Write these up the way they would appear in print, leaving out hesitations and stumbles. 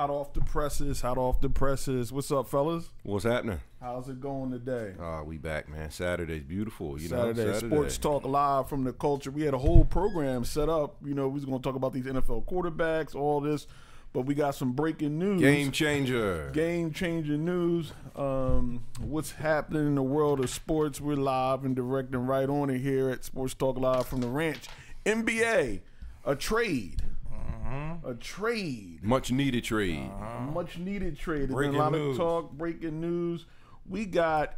Hot off the presses, hot off the presses. What's up, fellas? What's happening? How's it going today? We back, man. Saturday's beautiful. Saturday Sports Talk live from the culture. We had a whole program set up. You know, we was going to talk about these NFL quarterbacks, all this, but we got some breaking news. Game changer. Game changer news. What's happening in the world of sports? We're live and direct and right on it here at Sports Talk Live from the Ranch. NBA, a trade. A trade. Much needed trade. Much needed trade. There's Breaking been a lot news. of talk, breaking news. We got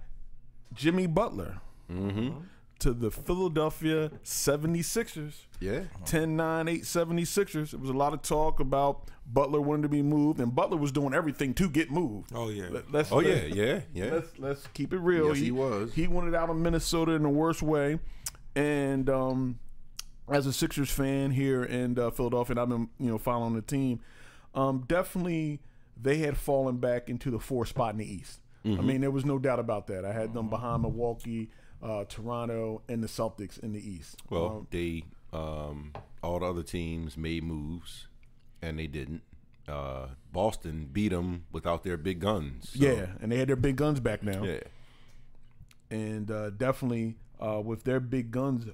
Jimmy Butler to the Philadelphia 76ers. Yeah. 10-9, 876ers. It was a lot of talk about Butler wanting to be moved, and Butler was doing everything to get moved. Oh, yeah. Let's keep it real. Yes, he was. He wanted out of Minnesota in the worst way, and as a Sixers fan here in Philadelphia, and I've been following the team. Definitely, they had fallen back into the 4th spot in the East. I mean, there was no doubt about that. I had them behind Milwaukee, Toronto, and the Celtics in the East. Well, all the other teams made moves, and they didn't. Boston beat them without their big guns. So. Yeah, and they had their big guns back now. Yeah. And definitely with their big guns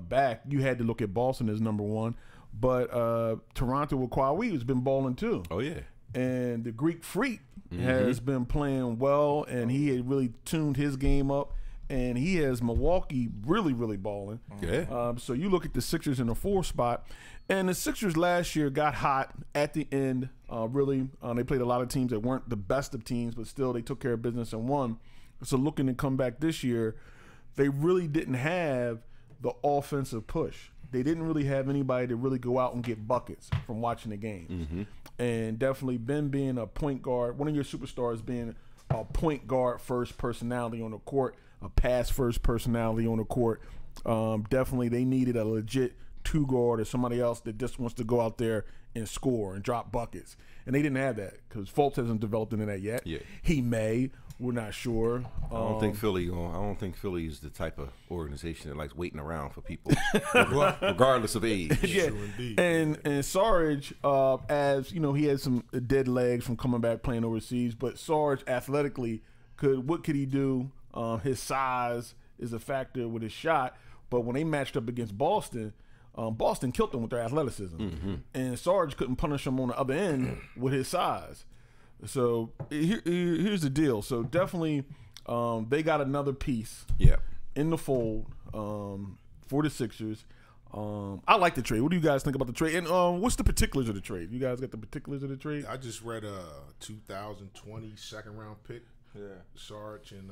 back, you had to look at Boston as number one. But Toronto with Kawhi has been balling too. Oh, yeah. And the Greek Freak has been playing well, and he had really tuned his game up. And he has Milwaukee really, really balling. Yeah. So you look at the Sixers in the 4th spot, and the Sixers last year got hot at the end. They played a lot of teams that weren't the best of teams, but still they took care of business and won. So looking to come back this year, they really didn't have the offensive push. They didn't really have anybody to really go out and get buckets from watching the games. And definitely Ben being a point guard, one of your superstars being a point guard first personality on the court, a pass first personality on the court. Definitely they needed a legit 2-guard or somebody else that just wants to go out there and score and drop buckets. And they didn't have that because Fultz hasn't developed into that yet. Yeah. He may. We're not sure. I don't think Philly is the type of organization that likes waiting around for people, regardless of age. Yeah, and Sarge, as you know, he had some dead legs from coming back playing overseas. But Sarge, athletically, what could he do? His size is a factor with his shot. But when they matched up against Boston, Boston killed them with their athleticism, and Sarge couldn't punish them on the other end with his size. So here's the deal. So definitely, they got another piece in the fold for the Sixers. I like the trade. What do you guys think about the trade? And what's the particulars of the trade? You guys got the particulars of the trade? I just read a 2020 second-round pick. Yeah, Sarge and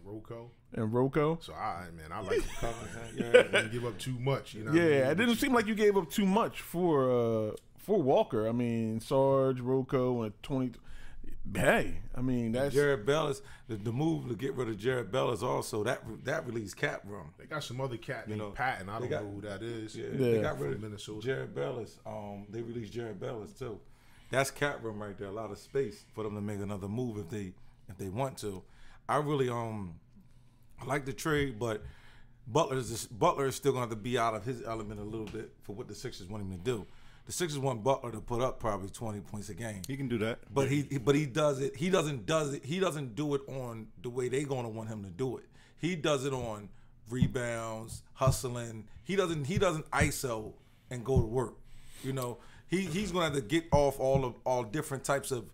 Rocco. And Rocco. So I like the cover. Yeah, didn't give up too much. You know. Yeah, it didn't seem like you gave up too much for Walker. I mean, Sarge, Rocco, and 20. Hey, I mean that's Jared Bellis. The move to get rid of Jared Bellis also that released cap room. They got some other cat named Patton. I don't know who that is. Yeah, they got rid of Minnesota. Jared Bellis. They released Jared Bellis too. That's cap room right there. A lot of space for them to make another move if they want to. I really I like the trade, but Butler is still going to have to be out of his element a little bit for what the Sixers want him to do. The Sixers want Butler to put up probably 20 points a game. He can do that, but he does it. He doesn't do it on the way they're going to want him to do it. He does it on rebounds, hustling. He doesn't ISO and go to work. You know, he's going to have to get off all different types of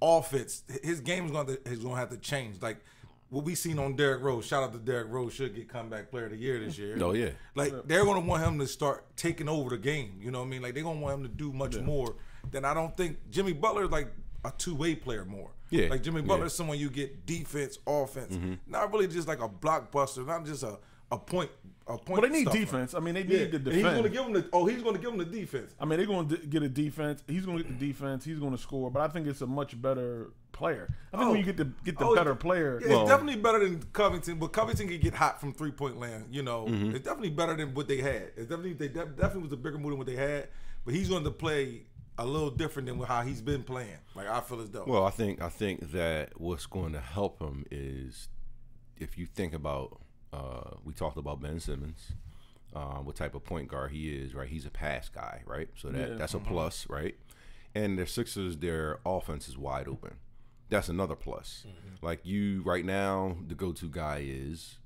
offense. His game is going to have to change. Like what we seen on Derrick Rose. Shout out to Derrick Rose. Should get comeback player of the year this year. Oh yeah. Like they're going to want him to start taking over the game. You know what I mean? Like they're going to want him to do much more than I don't think Jimmy Butler is like a two-way player more. Yeah. Like Jimmy Butler is someone you get defense, offense, not really just like a blockbuster, not just a point. Well, they need defense. I mean, they need to defend. And he's going to give them he's going to give them the defense. I mean, they're going to get a defense. He's going to get the defense. He's going to score. But I think it's a much better player. I think when you get the better player, it's definitely better than Covington. But Covington can get hot from 3-point land. You know, it's definitely better than what they had. It's definitely was a bigger move than what they had. But he's going to play a little different than how he's been playing. Like I feel as though. Well, I think that what's going to help him is if you think about. We talked about Ben Simmons, what type of point guard he is, right? He's a pass guy, right? So that's a plus, right? and their Sixers, their offense is wide open. That's another plus. Like you right now, the go-to guy is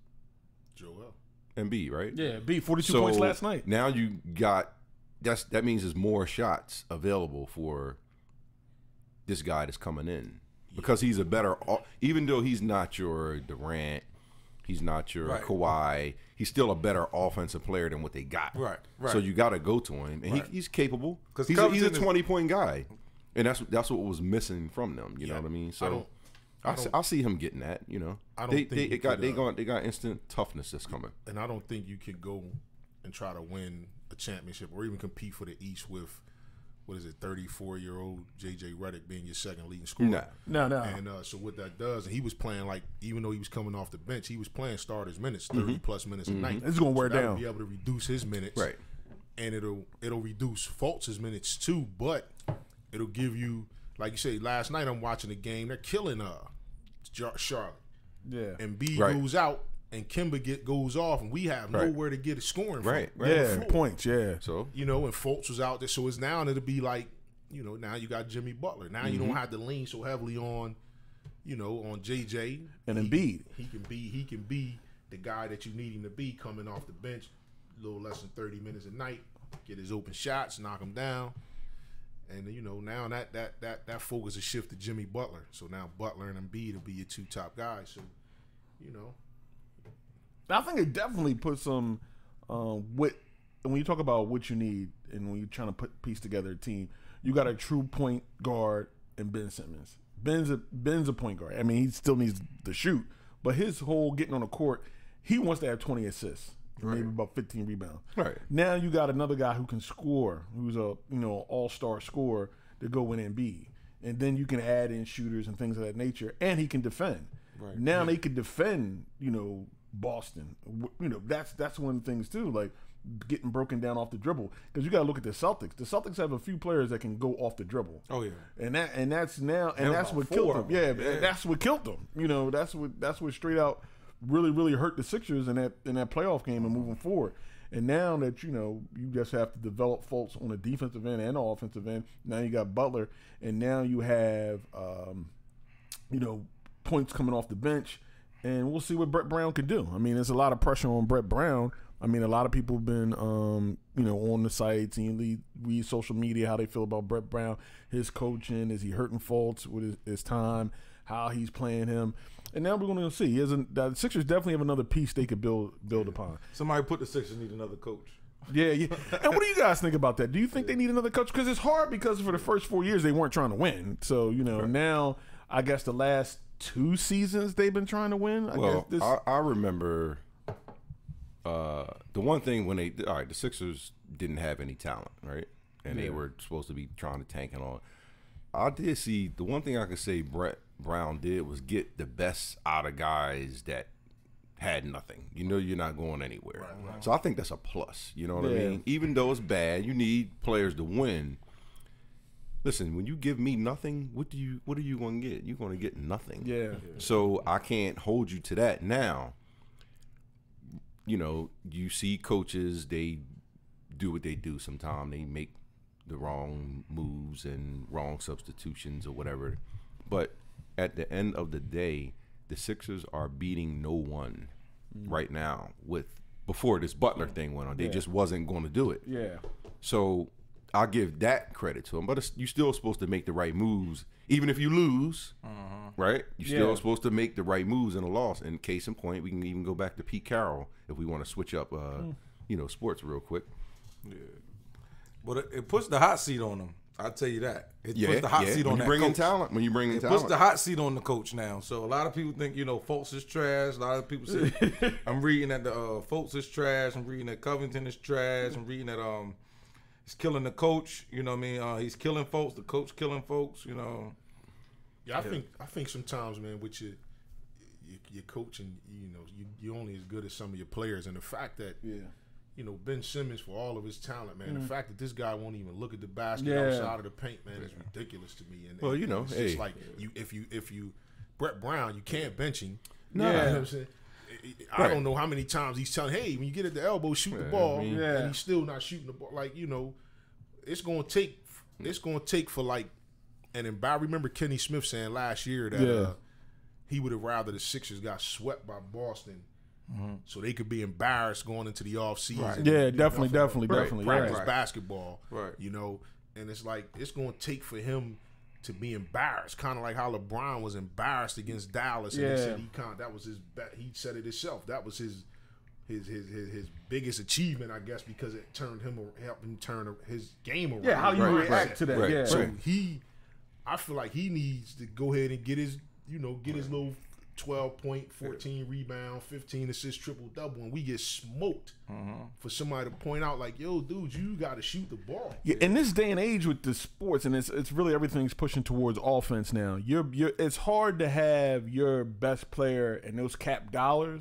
Joel Embiid, right? Yeah, beat 42 points last night. Now you got that means there's more shots available for this guy that's coming in because he's a better. Even though he's not your Durant, he's not your Kawhi. He's still a better offensive player than what they got. Right. So you got to go to him, and he's capable because he's a 20-point guy, and that's what was missing from them. You know what I mean? So I see him getting that. You know, they got instant toughness that's coming, and I don't think you can go and try to win a championship or even compete for the East with 34-year-old JJ Redick being your second leading scorer. No. And so what that does, and he was playing like, even though he was coming off the bench, he was playing starters minutes, 30 plus minutes a night. It's gonna wear down. Be able to reduce his minutes, right? And it'll reduce Fultz's minutes too, but it'll give you, like you say, last night I'm watching the game. They're killing Charlotte. Yeah. And B goes out. And Kimba goes off, and we have nowhere to get a scoring from. Right. Yeah, points, So, and Fultz was out there. So it's now, and it'll be like, now you got Jimmy Butler. Now you don't have to lean so heavily on, on JJ. And Embiid. He can be the guy that you need him to be coming off the bench, a little less than 30 minutes a night, get his open shots, knock him down. And, now that focus is shifted to Jimmy Butler. So now Butler and Embiid will be your two top guys. So, I think it definitely puts some when you talk about what you need and when you're trying to piece together a team, you got a true point guard in Ben Simmons. Ben's a point guard. I mean, he still needs to shoot, but his whole getting on the court, he wants to have 20 assists, maybe about 15 rebounds. Right. Now you got another guy who can score, who's a all-star scorer to go in and be, and then you can add in shooters and things of that nature, and he can defend. Right. Now they can defend, Boston. That's one of the things too, like getting broken down off the dribble, because you got to look at the Celtics. The Celtics have a few players that can go off the dribble. Oh yeah, and that's what killed them. Yeah, that's what killed them. That's what straight out really hurt the Sixers in that playoff game and moving forward. And now that you just have to develop Fultz on the defensive end and the offensive end. Now you got Butler, and now you have points coming off the bench. And we'll see what Brett Brown can do. I mean, there's a lot of pressure on Brett Brown. I mean, a lot of people have been, on the sites and read social media how they feel about Brett Brown, his coaching. Is he hurting Fultz with his time? How he's playing him? And now we're going to see. The Sixers definitely have another piece they could build upon. Somebody put the Sixers need another coach. Yeah. And what do you guys think about that? Do you think they need another coach? Because it's hard, because for the first 4 years they weren't trying to win. So now I guess the last 2 seasons they've been trying to win. I remember the one thing when the Sixers didn't have any talent, right? And they were supposed to be trying to tank and all. I did see the one thing I could say Brett Brown did was get the best out of guys that had nothing. You're not going anywhere. Right. So I think that's a plus. You know what I mean? Even though it's bad, you need players to win. Listen, when you give me nothing, what are you going to get? You're going to get nothing. Yeah. So I can't hold you to that. Now, you see coaches, they do what they do sometimes. They make the wrong moves and wrong substitutions or whatever. But at the end of the day, the Sixers are beating no one right now. Before this Butler thing went on, they just wasn't going to do it. Yeah. So I'll give that credit to him, but you're still supposed to make the right moves, even if you lose, right? You're still supposed to make the right moves in a loss. And case in point, we can even go back to Pete Carroll if we want to switch up, sports real quick. Yeah, but it puts the hot seat on him. I'll tell you that. It puts the hot seat on that coach. When you bring in talent, it puts the hot seat on the coach now. So a lot of people think Fultz is trash. A lot of people say I'm reading that the Fultz is trash. I'm reading that Covington is trash. I'm reading that he's killing the coach. You know what I mean? He's killing folks. The coach killing folks. Yeah, I think sometimes, man, with your coaching, you're only as good as some of your players, and the fact that Ben Simmons, for all of his talent, man, the fact that this guy won't even look at the basket outside of the paint, man, is ridiculous to me. And it's just like if you Brett Brown, you can't bench him. No, you know what I'm saying? I don't know how many times he's telling, hey, when you get at the elbow, shoot the ball, and he's still not shooting the ball. Like, it's going to take it's gonna take for like an embarrassment. I remember Kenny Smith saying last year that he would have rather the Sixers got swept by Boston. So they could be embarrassed going into the offseason. Right. Yeah, definitely. Practice Right. basketball. Right. You know, and it's like it's going to take for him to be embarrassed, kind of like how LeBron was embarrassed against Dallas. And he said that was his. He said it himself. That was his biggest achievement, I guess, because it helped him turn his game around. Yeah, how you react to that? Right. Yeah. So I feel like he needs to go ahead and get his little 12 point, 14 rebound, 15 assist, triple double, and we get smoked for somebody to point out like, yo, dude, you got to shoot the ball. Yeah, in this day and age with the sports, and it's really everything's pushing towards offense now. It's hard to have your best player and those cap dollars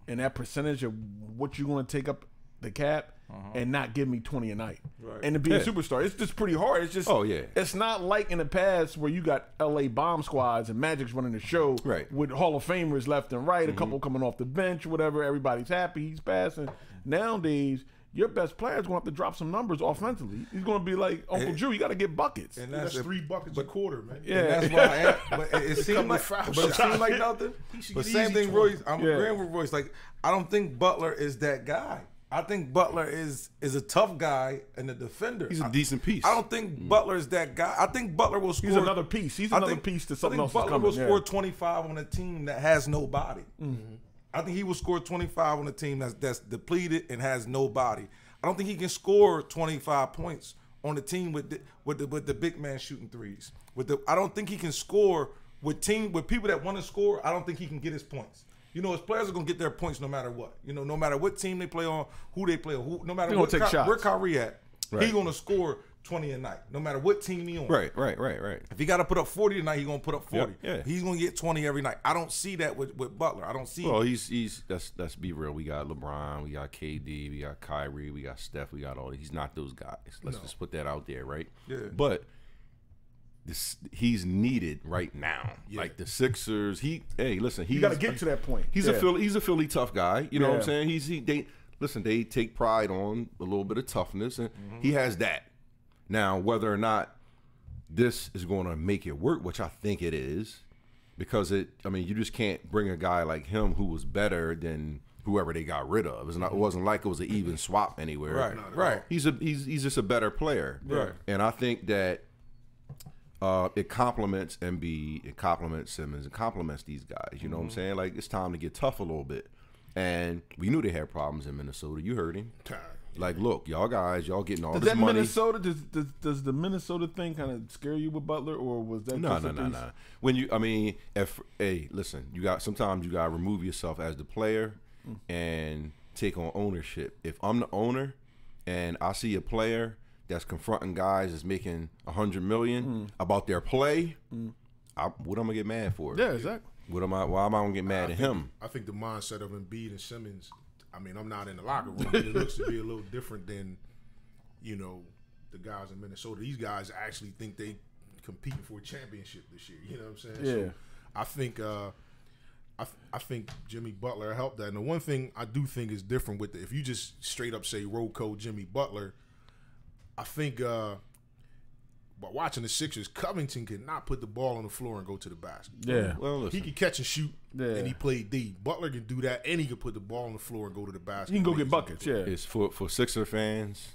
and that percentage of what you're going to take up the cap and not give me 20 a night. Right. And to be a superstar, it's just pretty hard. It's just it's not like in the past where you got LA bomb squads and Magic's running the show with Hall of Famers left and right, a couple coming off the bench, whatever. Everybody's happy, he's passing. Nowadays, your best player's going to have to drop some numbers offensively. He's going to be like Uncle Drew. You got to get buckets. And that's 3 buckets a quarter, man. Yeah, and that's why. But it seemed like, nothing. But same thing, Royce. I'm agreeing with Royce. Like, I don't think Butler is that guy. I think Butler is a tough guy and a defender. He's a decent piece. I don't think Butler is that guy. I think Butler will score. He's another piece. He's another piece to something else. Butler will score 25 on a team that has nobody. I think he will score 25 on a team that's depleted and has nobody. I don't think he can score 25 points on a team with the big man shooting threes. I don't think he can score with people that want to score. I don't think he can get his points. You know, his players are gonna get their points no matter what. You know, no matter what team they play on, who they play on, no matter what where Kyrie at, he's gonna score 20 a night, no matter what team he on. Right. If he got to put up 40 tonight, he's gonna put up 40. Yeah. He's gonna get 20 every night. I don't see that with Butler. I don't see. Well, he's let's be real. We got LeBron, we got KD, we got Kyrie, we got Steph, we got all. He's not those guys. Let's just put that out there, right? Yeah. But he's needed right now. Yeah. Like the Sixers, listen, you got to get to that point. He's a Philly tough guy. You know what I'm saying? They take pride on a little bit of toughness, and he has that. Now, whether or not this is going to make it work, which I think it is, because you just can't bring a guy like him who was better than whoever they got rid of. It wasn't like it was an even swap anywhere. Right. He's just a better player. Right. And I think that it complements Embiid, it complements Simmons, it complements these guys. You know what I'm saying? Like, it's time to get tough a little bit. And we knew they had problems in Minnesota. You heard him. Like, look, y'all getting all this money. Does the Minnesota thing kind of scare you with Butler, or was that no? When listen, sometimes you gotta remove yourself as the player and take on ownership. If I'm the owner and I see a player that's confronting guys that's making $100 million about their play, what am I gonna get mad for? Yeah, exactly. Why am I gonna get mad at him? I think the mindset of Embiid and Simmons, I'm not in the locker room, but it looks to be a little different than, the guys in Minnesota. These guys actually think they competing for a championship this year. You know what I'm saying? Yeah. So I think Jimmy Butler helped that. And the one thing I do think is different with if you just straight up say road code Jimmy Butler, I think by watching the Sixers, Covington could not put the ball on the floor and go to the basket. Yeah. Well, listen. He can catch and shoot, and he played D. Butler can do that, and he can put the ball on the floor and go to the basket. He can go get buckets, yeah. It's for Sixer fans,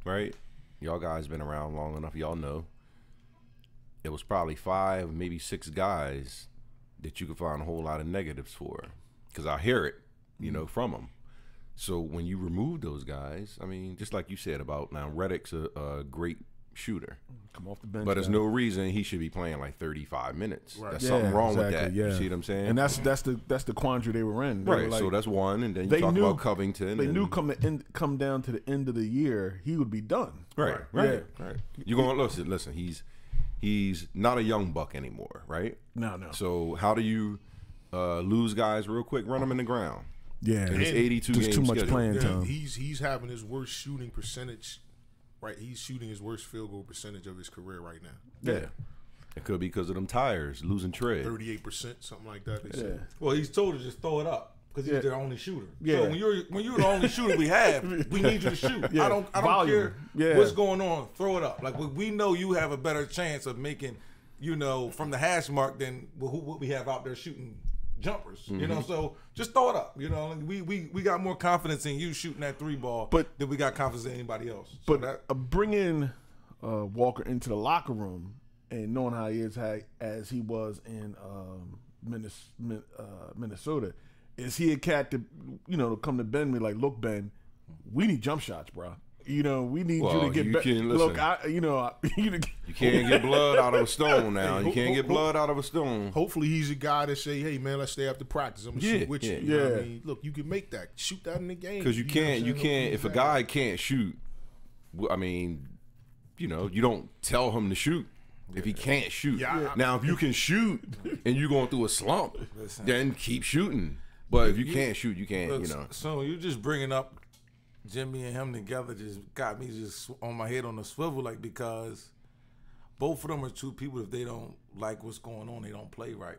right? Y'all guys been around long enough. Y'all know. It was probably 5, maybe 6 guys that you could find a whole lot of negatives for, because I hear it, from them. So when you remove those guys, just like you said about now, Redick's a great shooter. Come off the bench. But there's no reason he should be playing like 35 minutes. Right. There's something wrong with that. Yeah. You see what I'm saying? And that's the quandary they were in. They right. were like, so that's one. And then you talk about Covington. They knew come down to the end of the year, he would be done. Right. Right. You're going to listen. He's not a young buck anymore, right? No. So how do you lose guys real quick? Run them in the ground. Yeah. And it's 82 games. Too much scheduled. playing time. He's having his worst shooting percentage. Right, he's shooting his worst field goal percentage of his career right now. Yeah. It could be because of them tires, losing tread. 38%, something like that. They said. Well, he's told to just throw it up. because he's their only shooter. Yeah. So when you're the only shooter we have, we need you to shoot. Yeah. I don't Volume. care what's going on. Throw it up. Like we know you have a better chance of making, from the hash mark than what we have out there shooting jumpers. So just throw it up. We got more confidence in you shooting that 3 ball than we got confidence in anybody else. So But bringing Walker into the locker room and knowing how he is as he was in Minnesota, is he a cat to to come to Ben and be like, look, Ben, we need jump shots, bro. We need you to get better. Look, you can't get blood out of a stone now. You can't get blood out of a stone. Hopefully he's a guy that say, hey, man, let's stay after practice. I'm going to shoot with you. You know what I mean? Look, you can make that. Shoot that in the game. Because you can't, if a guy can't shoot, I mean, you don't tell him to shoot if he can't shoot. Now, if you can shoot and you're going through a slump, then keep shooting. But if you can't shoot, you can't, So you just bringing up Jimmy and him together just got me just on my head on the swivel, because both of them are two people. If they don't like what's going on, they don't play right.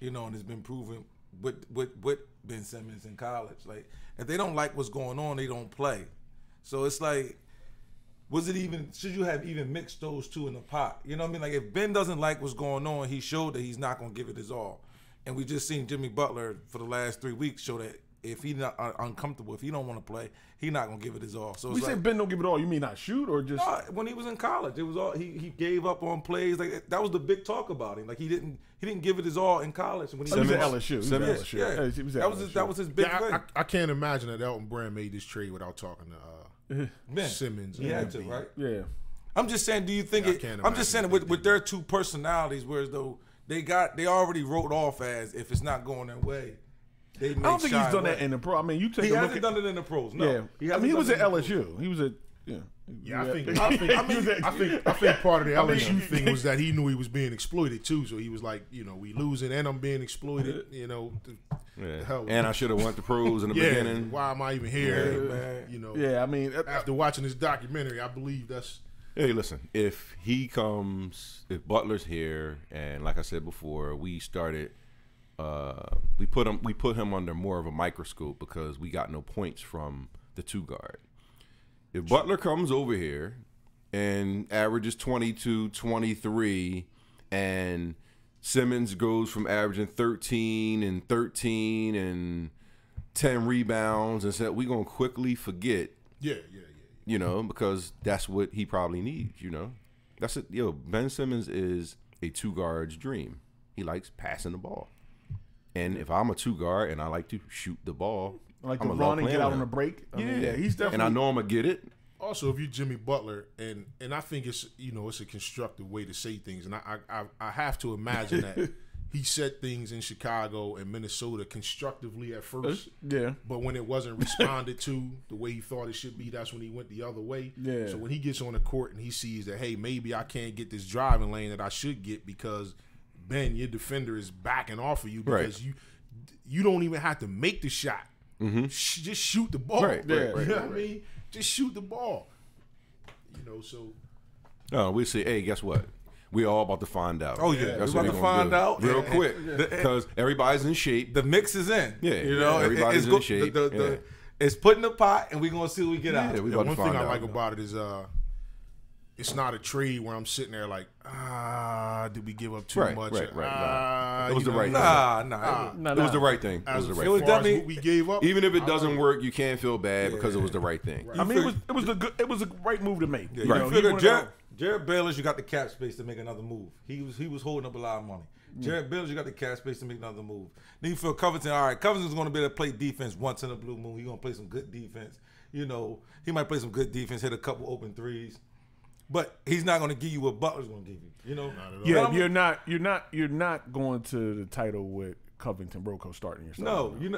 And it's been proven with Ben Simmons in college. Like, if they don't like what's going on, they don't play. So it's like, should you have even mixed those two in the pot? You know what I mean? Like, if Ben doesn't like what's going on, he showed that he's not going to give it his all. And we just seen Jimmy Butler for the last 3 weeks show that if he's not uncomfortable, if he don't want to play, he's not gonna give it his all. So we say Ben don't give it all. You mean not shoot or just? No, when he was in college, it was all he gave up on plays. Like, that was the big talk about him. Like, he didn't give it his all in college. When he was at LSU. That was his big thing. I can't imagine that Elton Brand made this trade without talking to Simmons. He had to, right? Yeah. I'm just saying. Do you think I'm just saying with their two personalities, whereas though they already wrote off as if it's not going their way. I don't think he's done that in the pro. I mean, you take he a look hasn't done it in the pros. No, he was at LSU. He was at I think part of the LSU thing was that he knew he was being exploited too. So he was like, we losing and I'm being exploited. And I should have went to pros in the beginning. Why am I even here? I mean, after watching this documentary, I believe that's. Hey, listen. If Butler's here, and like I said before, we started. We put him under more of a microscope because we got no points from the 2 guard. If Butler comes over here and averages 22, 23, and Simmons goes from averaging 13 and 13 and 10 rebounds, and said we're gonna quickly forget. Because that's what he probably needs. That's it. Ben Simmons is a 2 guard's dream. He likes passing the ball. And if I'm a 2 guard and I like to shoot the ball, I like to run and get out on a break. He's definitely. And I know I'm gonna get it. Also, if you're Jimmy Butler, and I think it's it's a constructive way to say things, and I have to imagine that he said things in Chicago and Minnesota constructively at first. But when it wasn't responded to the way he thought it should be, that's when he went the other way. So when he gets on the court and he sees that, hey, maybe I can't get this driving lane that I should get because Ben, your defender is backing off of you because you don't even have to make the shot. Just shoot the ball. You know what I mean? Just shoot the ball. So. Oh, we say, hey, guess what? We're all about to find out. Oh yeah, we're about to find out real quick because everybody's in shape. The mix is in. Everybody's in shape. It's put in the pot, and we're gonna see what we get out. One thing I like about it is it's not a trade where I'm sitting there like, did we give up too much? It was the right thing. Nah. It was the right thing. It was the right thing. As far as what we gave up, even if it doesn't work, you can't feel bad because it was the right thing. I mean, it was a right move to make. You figure Jared Bayless, you got the cap space to make another move. He was holding up a lot of money. Jared Bayless, you got the cap space to make another move. Then you feel Covington. All right, Covington's going to be able to play defense once in a blue moon. He's going to play some good defense. He might play some good defense, hit a couple open threes. But he's not going to give you what Butler's going to give you. You're not going to the title with Covington Rocco starting your No, you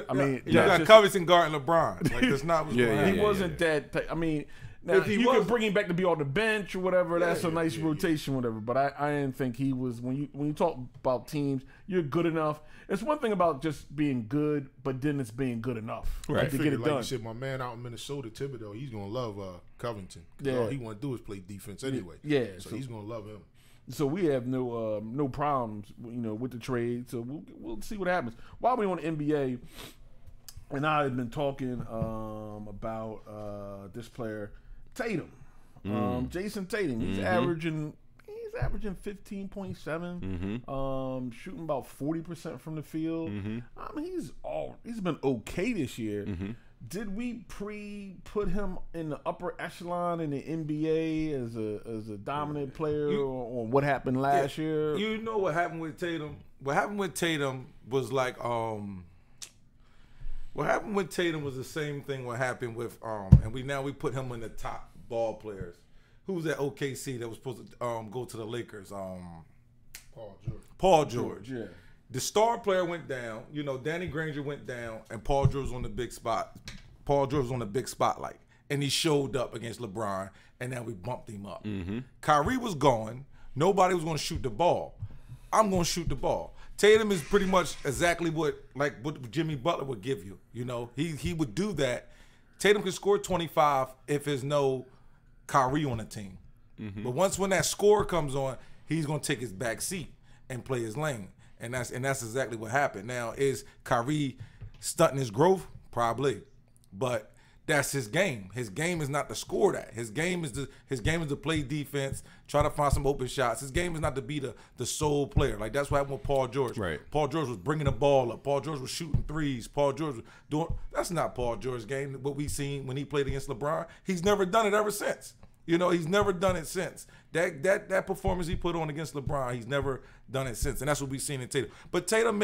got Covington guarding LeBron. Like, that's not what's going on. He wasn't that. I mean, now if you could bring him back to be on the bench or whatever. That's a nice rotation, whatever. But I didn't think he was. When you talk about teams, you're good enough. It's one thing about just being good, but then it's being good enough to get it done. Like you said, my man out in Minnesota, Thibodeau, he's gonna love Covington. All he want to do is play defense anyway. So he's gonna love him. So we have no problems, with the trade. So we'll see what happens. While we're on the NBA, and I had been talking about this player, Tatum, Jason Tatum. He's averaging 15.7, shooting about 40% from the field. I mean, he's been okay this year. Did we put him in the upper echelon in the NBA as a dominant player, or what happened last year? You know what happened with Tatum? What happened with Tatum was like what happened with Tatum was the same thing what happened with and we put him in the top ball players. Who was at OKC that was supposed to go to the Lakers? Paul George. Yeah. The star player went down. You know, Danny Granger went down, and Paul George was on the big spot. Paul George was on the big spotlight, and he showed up against LeBron, and then we bumped him up. Kyrie was gone. Nobody was going to shoot the ball. I'm going to shoot the ball. Tatum is pretty much exactly what Jimmy Butler would give you. You know, he would do that. Tatum can score 25 if there's no Kyrie on the team. But when that score comes on, he's going to take his back seat and play his lane. And that's exactly what happened. Now, is Kyrie stunting his growth? Probably. But that's his game. His game is not to score that. His game is to play defense, try to find some open shots. His game is not to be the sole player. Like, that's what happened with Paul George. Right. Paul George was bringing the ball up. Paul George was shooting threes. Paul George was doing – that's not Paul George's game, what we seen when he played against LeBron. He's never done it ever since. You know, he's never done it since. That performance he put on against LeBron, he's never done it since. And that's what we've seen in Tatum. But Tatum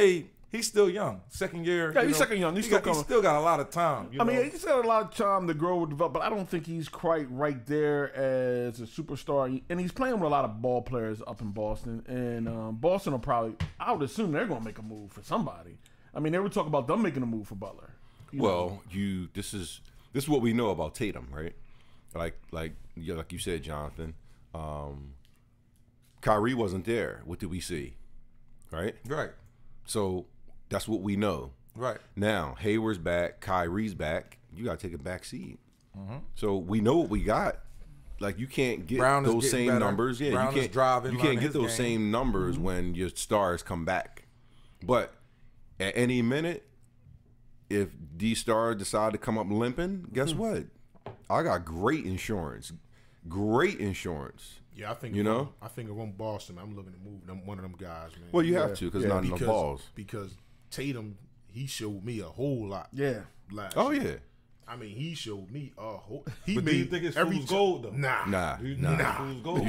he's still young. Second year. Yeah, he's second young. He's still got a lot of time. I mean, he's got a lot of time to grow and develop, but I don't think he's quite right there as a superstar. And he's playing with a lot of ball players up in Boston. And Boston will probably, I would assume they're going to make a move for somebody. I mean, they were talking about them making a move for Butler. This is what we know about Tatum, right? Like you said, Jonathan. Kyrie wasn't there. What did we see? Right? Right. So that's what we know. Right. Now, Hayward's back, Kyrie's back. You got to take a back seat. So we know what we got. Like, you can't get those same better. numbers. Yeah, Brown you is driving. You can't get those game. same numbers when your stars come back. But at any minute, if these stars decide to come up limping, guess what? I got great insurance. Great insurance. Yeah, I think I think if I'm Boston, I'm looking to move one of them guys, man. Well, you have to because not enough balls. Because Tatum, he showed me a whole lot. Yeah. Last Oh year. yeah. I mean, he showed me a whole. But do you think it's fool's gold though? Nah. Fool's gold.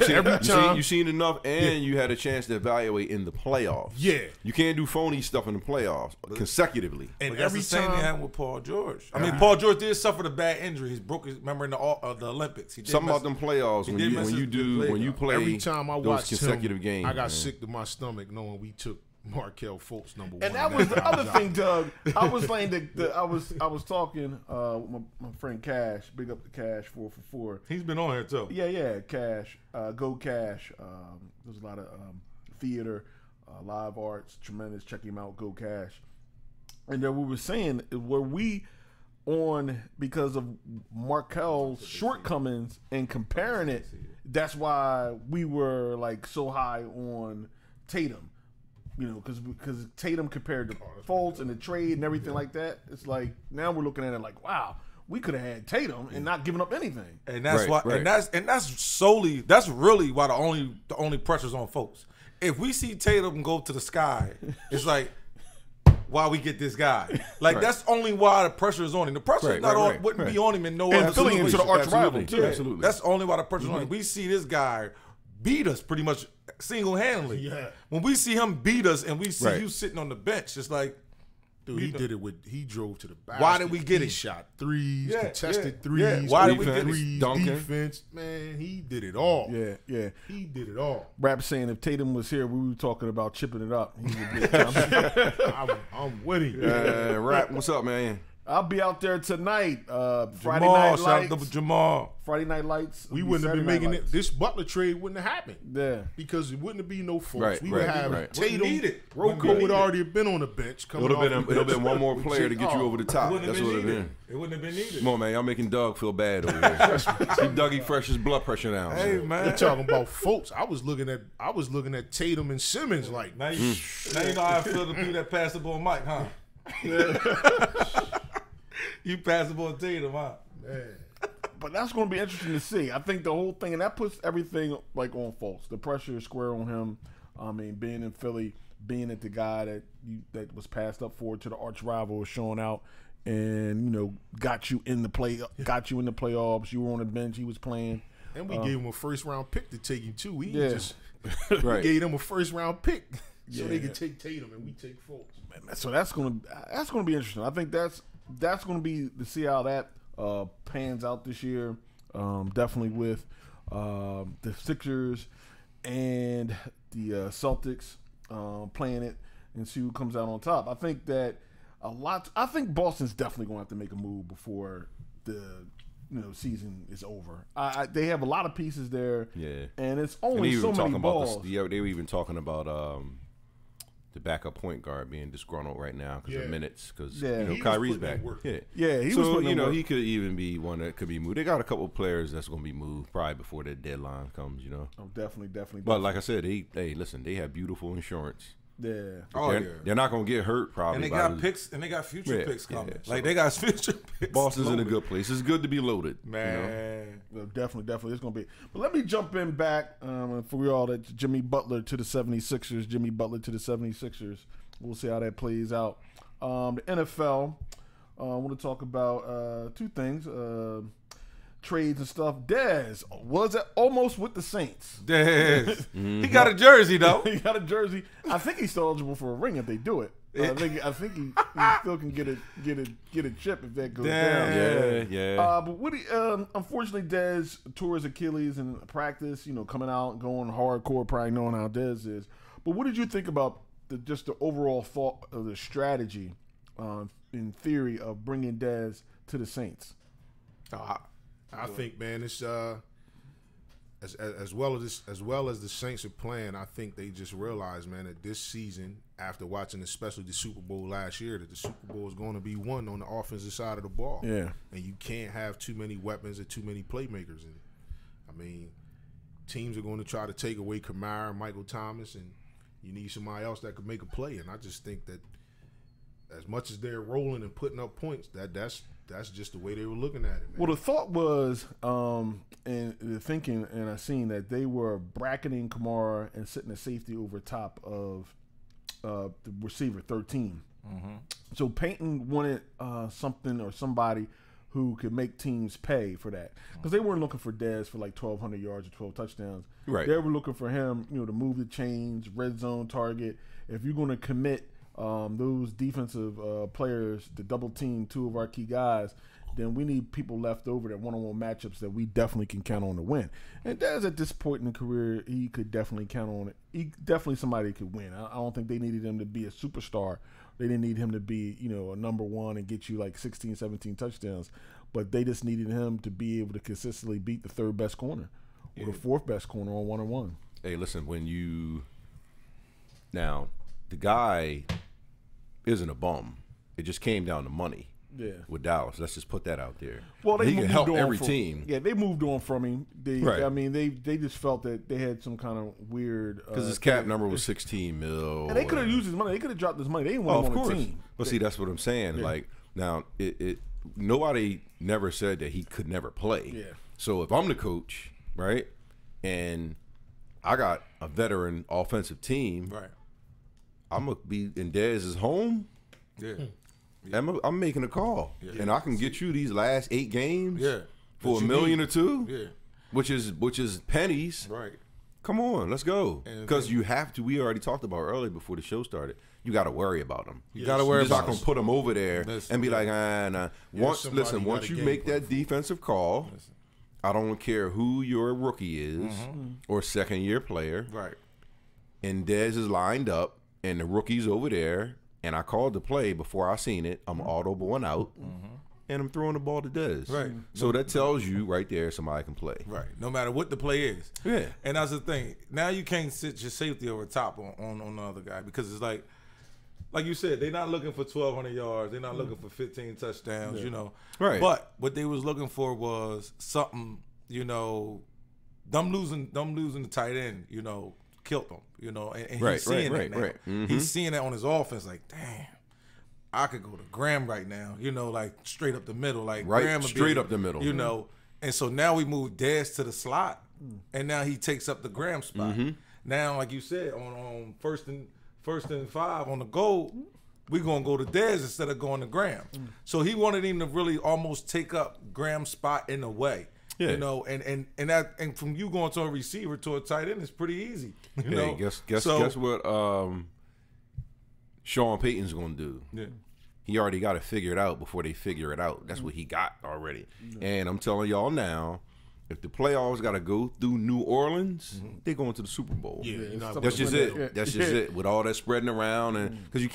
You've seen enough, and you had a chance to evaluate in the playoffs. Yeah. You can't do phony stuff in the playoffs consecutively. And But that's every the same time thing happened with Paul George. I mean, Paul George did suffer the bad injury. He broke his. Remember in the Olympics, he did Something about them playoffs when you play every time I those watched consecutive him, games, I got man. sick to my stomach knowing we took Markelle Fultz number one. And that was the other thing, Doug. I was playing I was talking with my friend Cash. Big up the Cash 444. He's been on here too. Yeah, Cash. Go Cash. There's a lot of theater, live arts, tremendous. Check him out. Go Cash. And then we were saying, were we on because of Markel's shortcomings and comparing it? That's why we were like so high on Tatum. You know, because Tatum compared to Fultz and the trade and everything like that. It's like now we're looking at it like, wow, we could have had Tatum and not given up anything. And that's Right, why, right. and that's really why the only pressure's on folks. If we see Tatum go to the sky, it's like, why we get this guy? Like that's only why the pressure is on him. The pressure is not on, wouldn't be on him in no other And filling into the arch rival too. Absolutely. That's only why the pressure's on him. We see this guy beat us pretty much single-handedly. Yeah. When we see him beat us and we see Right. you sitting on the bench, it's like, Dude, he drove to the basket. Why did we get he it? shot threes, Yeah, contested yeah, threes. yeah. Why did we open get it? threes, Dunking. defense? Man, he did it all. Yeah. He did it all. Rap saying if Tatum was here, we were talking about chipping it up. He would be I'm with him. Rap, what's up, man? I'll be out there tonight. Friday Jamal, Night shout out to Lights. Jamal. Friday Night Lights. We It'll be wouldn't have been Saturday Night making it. Lights. This Butler trade wouldn't have happened. Yeah. Because it wouldn't have been no folks. Right, we would right, have right. Tatum. Wouldn't need it. Rocco would already have been on the bench. It would have been one more player to get you over the top. Wouldn't have That's what it been would have needed. been. It wouldn't have been needed. Come on, man. Y'all making Doug feel bad over here. See Dougie Fresh's blood pressure down. Hey, man. man. They talking about folks. I was looking at Tatum and Simmons like. Now you know how I feel to be that pass the ball, Mike, huh? You pass the ball to Tatum, huh? Man. But that's going to be interesting to see. I think the whole thing, and that puts everything like on Fultz. The pressure is square on him. I mean, being in Philly, being at the guy that was passed up forward to the arch rival was showing out, and got you in the playoffs. You were on the bench. He was playing, and we gave him a first round pick to take him too. We just right. gave them a first round pick so they could take Tatum and we take Fultz. So that's gonna be interesting. I think that's gonna be to see how that pans out this year. Definitely with the Sixers and the Celtics playing it and see who comes out on top. I think that I think Boston's definitely going to have to make a move before the season is over. They have a lot of pieces there, and it's only so many balls. They were even talking about the backup point guard being disgruntled right now because of minutes. Because Kyrie's back. He could even be one that could be moved. They got a couple of players that's going to be moved probably before the deadline comes. Oh, definitely. But like I said, they have beautiful insurance. Yeah. They're not going to get hurt probably. And they got picks, and they got future picks coming. They got future picks. Boston's in a good place. It's good to be loaded, man. Well, definitely, it's going to be. But let me jump in back for y'all. That Jimmy Butler to the 76ers. Jimmy Butler to the 76ers. We'll see how that plays out. The NFL. I want to talk about two things. Trades and stuff. Dez was almost with the Saints. Dez. He got a jersey though. He got a jersey. I think he's still eligible for a ring if they do it. I think he still can get a chip if that goes down. Yeah. But Woody, unfortunately, Dez tore his Achilles in practice. Coming out, going hardcore, probably knowing how Dez is. But what did you think about just the overall thought of the strategy, in theory, of bringing Dez to the Saints? I think, man, it's as well as the Saints are playing. I think they just realized, man, that this season, after watching especially the Super Bowl last year, that the Super Bowl is going to be won on the offensive side of the ball. Yeah, and you can't have too many weapons and too many playmakers. And I mean, teams are going to try to take away Kamara and Michael Thomas, and you need somebody else that could make a play. And I just think that as much as they're rolling and putting up points, that's just the way they were looking at it, man. Well, the thought was, and the thinking, and I seen that they were bracketing Kamara and sitting a safety over top of the receiver 13. Mm-hmm. So Peyton wanted something or somebody who could make teams pay for that, because they weren't looking for Dez for like 1,200 yards or 12 touchdowns. Right. They were looking for him, to move the chains, red zone target. If you're going to commit those defensive players to double team two of our key guys, then we need people left over that one-on-one matchups that we definitely can count on to win. And Dez, at this point in the career, he could definitely count on it. He definitely somebody that could win. I don't think they needed him to be a superstar. They didn't need him to be, a number one and get you like 16, 17 touchdowns. But they just needed him to be able to consistently beat the third best corner or the fourth best corner on one-on-one. Hey, listen, now the guy isn't a bum. It just came down to money. Yeah. With Dallas, let's just put that out there. Well, he can help every team. Yeah, they moved on from him. Right. I mean, they just felt that they had some kind of weird because his cap number was $16 million. And they could have used his money. They could have dropped his money. They didn't want him on the team. But see, that's what I'm saying. Yeah. Like now, nobody never said that he could never play. Yeah. So if I'm the coach, right, and I got a veteran offensive team, right, I'm gonna be in Dez's home. Yeah. I'm making a call, and I can get you these last 8 games for $1 million or $2 million, which is pennies. Right. Come on, let's go. Because you have to. We already talked about earlier before the show started. You got to worry about them. You got to worry about them. You're not going to put them over there and be like, nah. Once you make that defensive call, I don't care who your rookie is or second-year player. Right. And Dez is lined up, and the rookie's over there. And I called the play before I seen it. I'm auto one out, and I'm throwing the ball to Dez. Right. So that tells you right there somebody can play. Right. No matter what the play is. Yeah. And that's the thing. Now you can't sit your safety over top on the other guy, because it's like you said, they're not looking for 1,200 yards. They're not looking for 15 touchdowns. Right. But what they was looking for was something. Them losing the tight end. Killed them, and he's seeing that now. Right. Mm-hmm. He's seeing that on his offense, like, damn, I could go to Graham right now, like straight up the middle. Like Right, Graham would straight up the middle. And so now we move Dez to the slot, and now he takes up the Graham spot. Now, like you said, on first and 5 on the goal, we're gonna go to Dez instead of going to Graham. So he wanted him to really almost take up Graham's spot in a way. Yeah. And from you going to a receiver to a tight end is pretty easy. Guess what Sean Payton's gonna do. Yeah. He already got it figured out before they figure it out. That's what he got already. And I'm telling y'all now, if the playoffs got to go through New Orleans, they're going to the Super Bowl. That's just it. Yeah. That's just it. With all that spreading around, and because you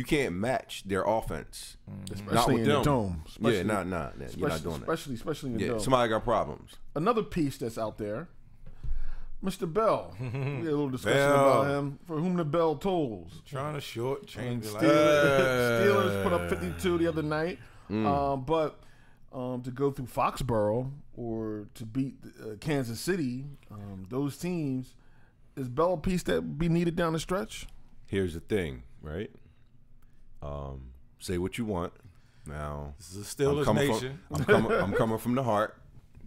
can't match their offense, Especially not with in them. the dome. Yeah, Especially- you're not doing that. Especially in the Yeah, dome. somebody got problems. Another piece that's out there, Mr. Bell. We had a little discussion Bell. about him. For whom the bell tolls. Trying to shortchange it. Steelers put up 52 the other night, but to go through Foxborough or to beat Kansas City, those teams, is Bell a piece that be needed down the stretch? Here's the thing, right? Say what you want. Now, This is a Steelers nation. I'm coming from the heart,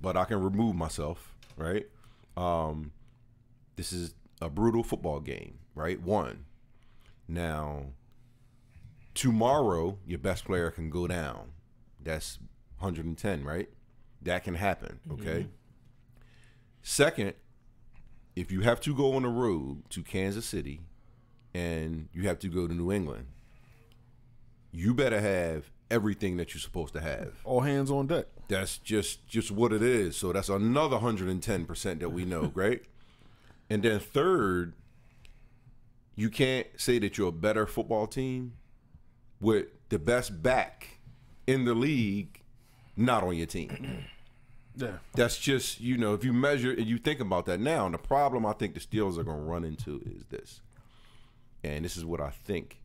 but I can remove myself, right? This is a brutal football game, right? One. Now, tomorrow, your best player can go down. That's 110, right? That can happen, okay? Second, if you have to go on the road to Kansas City and you have to go to New England, you better have everything that you're supposed to have. All hands on deck. That's just what it is. So that's another 110% that we know, right? And then third, you can't say that you're a better football team with the best back in the league not on your team. Yeah. That's just, if you measure and you think about that now, and the problem I think the Steelers are going to run into is this. And this is what I think.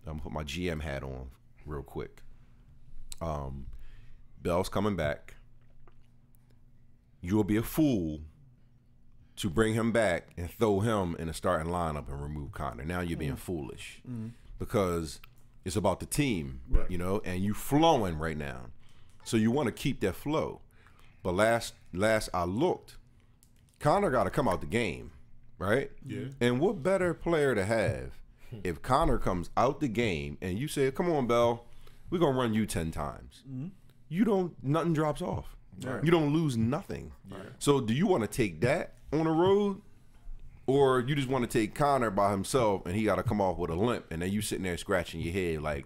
I'm going to put my GM hat on real quick. Bell's coming back. You'll be a fool to bring him back and throw him in a starting lineup and remove Connor. Now you're being foolish because it's about the team, and you flowing right now. So you want to keep that flow. But last I looked, Connor got to come out the game, right? Yeah. And what better player to have if Connor comes out the game and you say, come on, Bell, we're going to run you 10 times. Nothing drops off. Right. You don't lose nothing. Right. So do you want to take that on the road, or you just want to take Connor by himself and he got to come off with a limp, and then you sitting there scratching your head like,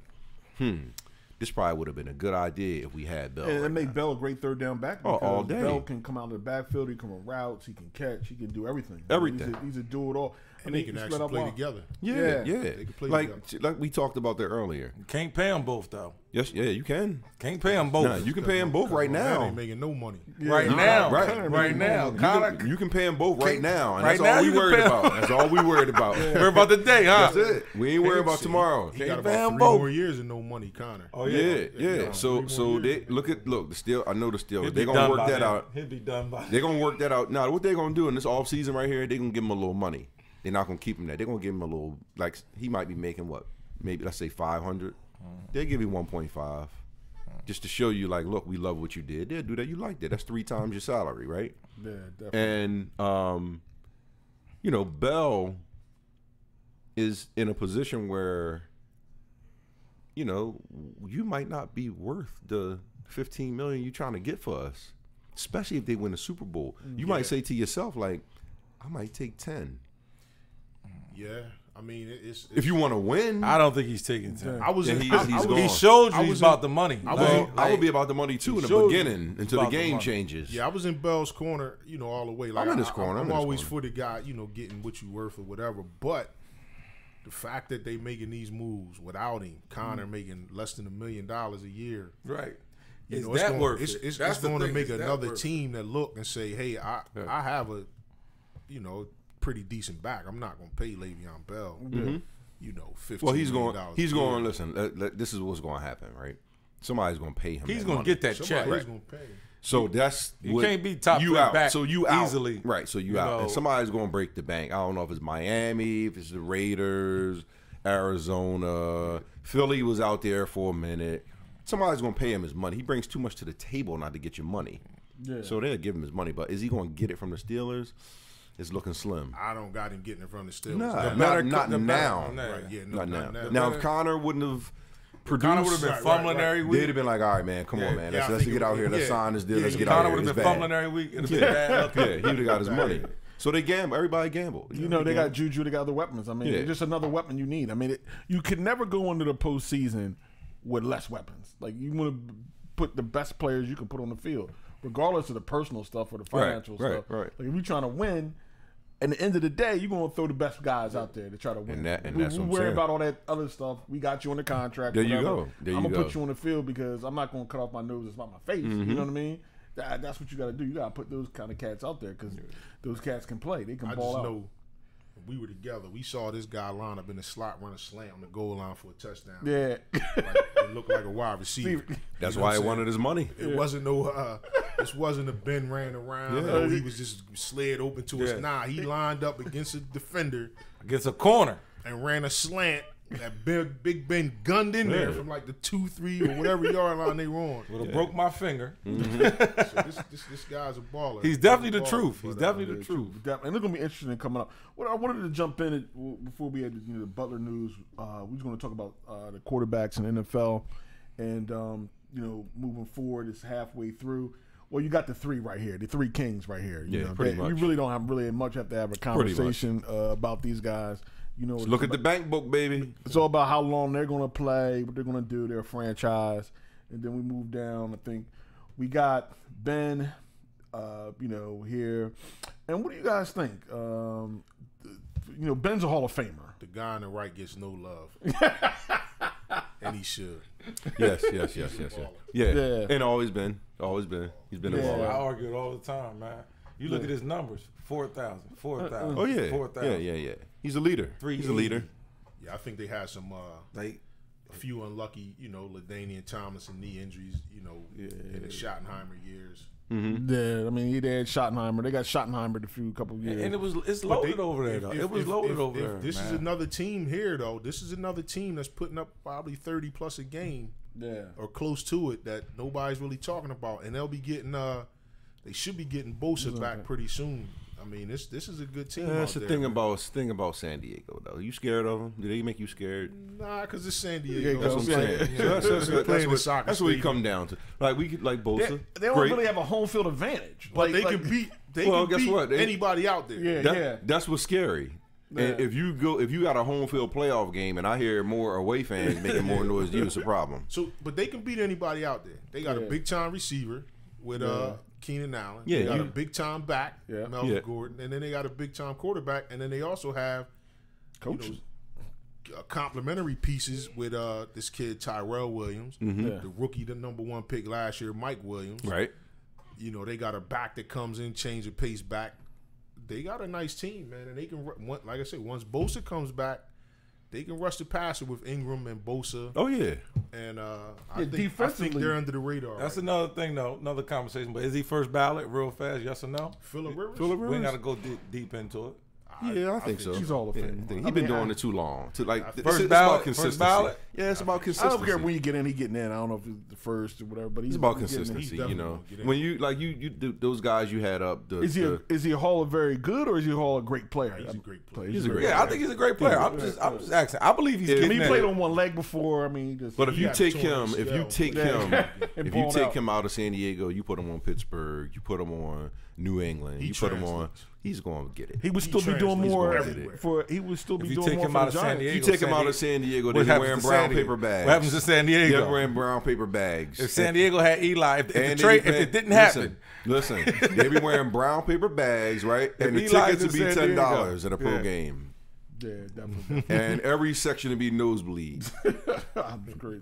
this probably would have been a good idea if we had Bell. And it made Bell a great third down back. All day. Bell can come out of the backfield. He can run routes. He can catch. He can do everything. Everything. He's a do it all. And they can actually play together. Yeah. They can play like together. like we talked about that earlier. Can't pay them both though. Yes, yeah, you can. Can't pay them both. Nah, you can pay them both right They now. ain't making no money. Right now. Right now. You can pay them both right now, and right that's now all we you can worried pay 'em. about. That's all we worried about. We're about the day, huh? That's it. We ain't worried about tomorrow. He got pay about 3 'em both. more years and no money, Connor. Oh Yeah. So 3 more they years. look the Steelers. I know the He'll Steelers. be They're gonna done work by that then. out. He'll be done by. They're gonna work that out. Now, what they're gonna do in this off season right here? They're gonna give him a little money. They're not gonna keep him there. They're gonna give him a little, like he might be making what? Maybe let's say 500. They'll give him 1.5, just to show you, like, look, we love what you did. They'll do that. You liked it. That's 3 times your salary, right? Yeah, definitely. And Bell is in a position where, you might not be worth the $15 million you're trying to get for us, especially if they win the Super Bowl. You might say to yourself, like, I might take 10. Yeah, I mean, it's If you want to win, I don't think he's taking 10. I was then in, he's I, I gone. was, He showed you I he's was about in- the money. I would be about the money too in the showed beginning you until the about the game money. changes. Yeah, I was in Bell's corner, all the way. Like, I'm in his corner. I'm I'm in his always corner. for the guy, getting what you worth or whatever. But the fact that they making these moves without him, Connor making less than $1 million a year, Right. you Is know, it's that going, worth it's, it? it's, That's it's the going to thing. make Is that another worth it? team that look and say, hey, I have a, pretty decent back. I'm not going to pay Le'Veon Bell, $15 Well, he's million going. a He's year. going. Listen, this is what's going to happen, right? Somebody's going to pay him. He's that going money. to get that check. Somebody's going to pay him. So that's You what- can't be top you three out. back So you out easily. right? So you You out, know. and somebody's going to break the bank. I don't know if it's Miami, if it's the Raiders, Arizona. Philly was out there for a minute. Somebody's going to pay him his money. He brings too much to the table not to get your money. Yeah. So they'll give him his money. But is he going to get it from the Steelers? It's looking slim. I don't got him getting it from the Steelers. Nah, not now. Right, yeah, no, Not now. now. Now, if Connor wouldn't have produced, Connor would have been fumbling every week. they'd have been like, all right, man, come on, man. yeah, I Let's think get out here. Let's sign this deal. Let's get out Connor here. would have It's been bad. fumbling every week. It'd have been bad. Yeah, he would have got his money. So they gamble. Everybody gambled. You know, they got Juju, they got other weapons. I mean, Yeah. it's just another weapon you need. I mean, you could never go into the postseason with less weapons. Like, you want to put the best players you can put on the field, regardless of the personal stuff or the financial stuff. Right. Like, if you're trying to win, at the end of the day, you're going to throw the best guys out there to try to win. And we that's what I'm worry saying. about all that other stuff. We got you on the contract. There you whatever. go. There I'm you going to go. put you on the field because I'm not going to cut off my nose. It's about my face. You know what I mean? That's what you got to do. You got to put those kind of cats out there because those cats can play. They can I ball just out. know when we were together, we saw this guy line up in the slot, run a slant on the goal line for a touchdown. Yeah. Like, it looked like a wide receiver. That's You know why what he I'm wanted his money. It wasn't no. This wasn't a Ben ran around. Yeah. Or he was just slid open to us. Nah, he lined up against a defender Against a corner. and ran a slant. That Big Ben gunned in there from like the 2, 3 or whatever yard line they were on. Would have broke my finger. So this guy's a baller. He's definitely the He's a baller, truth. He's but, definitely the truth. And it's gonna be interesting coming up. What I wanted to jump in before we had the Butler news. We was going to talk about the quarterbacks in the NFL, and moving forward, it's halfway through. Well, you got the three right here, the three kings right here. Pretty much. We really don't have have to have a conversation about these guys. Look at the bank book, baby. It's all about how long they're going to play, what they're going to do, their franchise, and then we move down. I think we got Ben, here. And what do you guys think? Ben's a Hall of Famer. The guy on the right gets no love, and he should. Yes. Yeah. Yeah. And always been. He's been a I baller. argue it all the time, man. You look at his numbers: 4,000, 4,000. Oh yeah. 4,000. Yeah. He's a leader. He's a leader. Yeah, I think they had some Like, a few unlucky, LaDainian Tomlinson knee injuries, in the Schottenheimer years. Yeah, I mean, they had Schottenheimer. They got Schottenheimer a couple of years. and it's loaded over there, though. If- It was if- loaded if- over if there. This is man. another team here, though. This is another team that's putting up probably 30 plus a game Yeah. or close to it that nobody's really talking about, and they'll be getting. They should be getting Bosa back pretty soon. I mean, this is a good team. That's out the there, thing man. about San Diego, though. You scared of them? Do they make you scared? Nah, because it's San Diego. That's what I'm saying. Yeah, So the soccer that's what we stadium. come down to. Like we could like Bosa. They don't great. really have a home field advantage. But they can beat. They Well, can guess beat what? anybody out there. Yeah. That's what's scary. And if you got a home field playoff game, and I hear more away fans making more noise than you, it's a problem. So, but they can beat anybody out there. They got a big time receiver with Keenan Allen. Yeah, they got you- a big time back, Melvin Yeah. Gordon, and then they got a big time quarterback, and then they also have Coaches. complementary pieces with this kid Tyrell Williams, the rookie, the number 1 pick last year, Mike Williams. Right. They got a back that comes in, change the pace back. They got a nice team, man, and they can, like I said, once Bosa comes back, they can rush the passer with Ingram and Bosa. Oh yeah. And I think defensively- they're under the radar. That's right another thing, though. Another conversation. But is he first ballot real fast? Yes or no? now. Phillip Rivers. We ain't got to go deep into it. Yeah, I think so. He's Hall of Yeah, Fame. I think I He's been mean, doing it too long. It's First about ballot? consistency. First ballot? Yeah, it's about I consistency. don't care when you get in, he getting in. I don't know if it's the first or whatever, but It's he's about he's getting in. consistency, definitely you know. gonna get in. When you those guys you had up. Is he a Hall of very good or is he a Hall of great player? He's a great player. He's a great Yeah, I think he's a great player. I'm just asking. I believe he's I getting mean, he there. played on one leg before. I mean, he just But if you got take torn him, ACL. And if you balled take out. him out of San Diego, you put him on Pittsburgh, you put him on New England, He you put him on. translates. He's going to get it. he would still be doing translates more everywhere. for. He would still be If you doing take more him for out the of San Giants. Diego, You take him out of San Diego, What they're happens wearing to brown San Diego? paper bags. What happens to San They're Diego? wearing brown paper bags. If San Diego had Eli, if And it didn't happen, Listen, they be wearing brown paper bags, right? And the Eli's tickets in would be San Diego. $10 at a pro Yeah. game. Yeah, definitely. And every section would be nosebleed. That's great.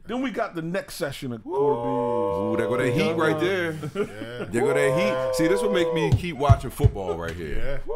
Then we got the next session of Ooh, there go that heat right there. Yeah. There go that heat. See, this would make me keep watching football right here. Yeah,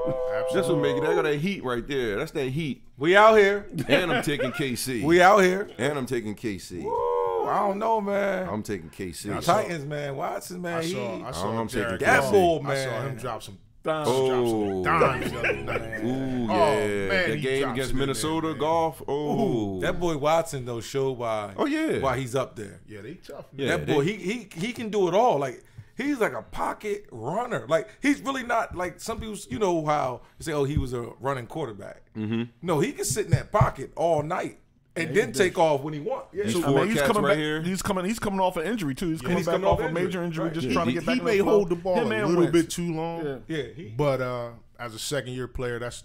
This absolutely. would make it. There go that heat right there. That's that heat. we out here. And I'm taking KC. We out here. And I'm taking KC. Woo, I don't know, man. I'm taking KC. Titans, man. Watson, man. I saw I'm Derek taking that Carr. bull, I saw man. him drop some Oh, Dimes the other night. Ooh, yeah. man, That he game drops against it in there, Minnesota man. golf. Oh, That boy Watson though showed why. Oh, yeah. Why he's up there. Yeah, they tough. Man. Yeah, That boy, he can do it all. Like he's like a pocket runner. Like he's really not like some people. You know how you say, oh, he was a running quarterback. Mm-hmm. No, he can sit in that pocket all night and then take off when he wants. Yeah. These I four mean, he's cats coming right back. here. He's coming off an injury too. He's coming he's back coming off off a major injury. injury, just Right. trying to get back. He in may the flow. hold the ball Him a and little Wentz. bit too long. Yeah. But as a second year player, that's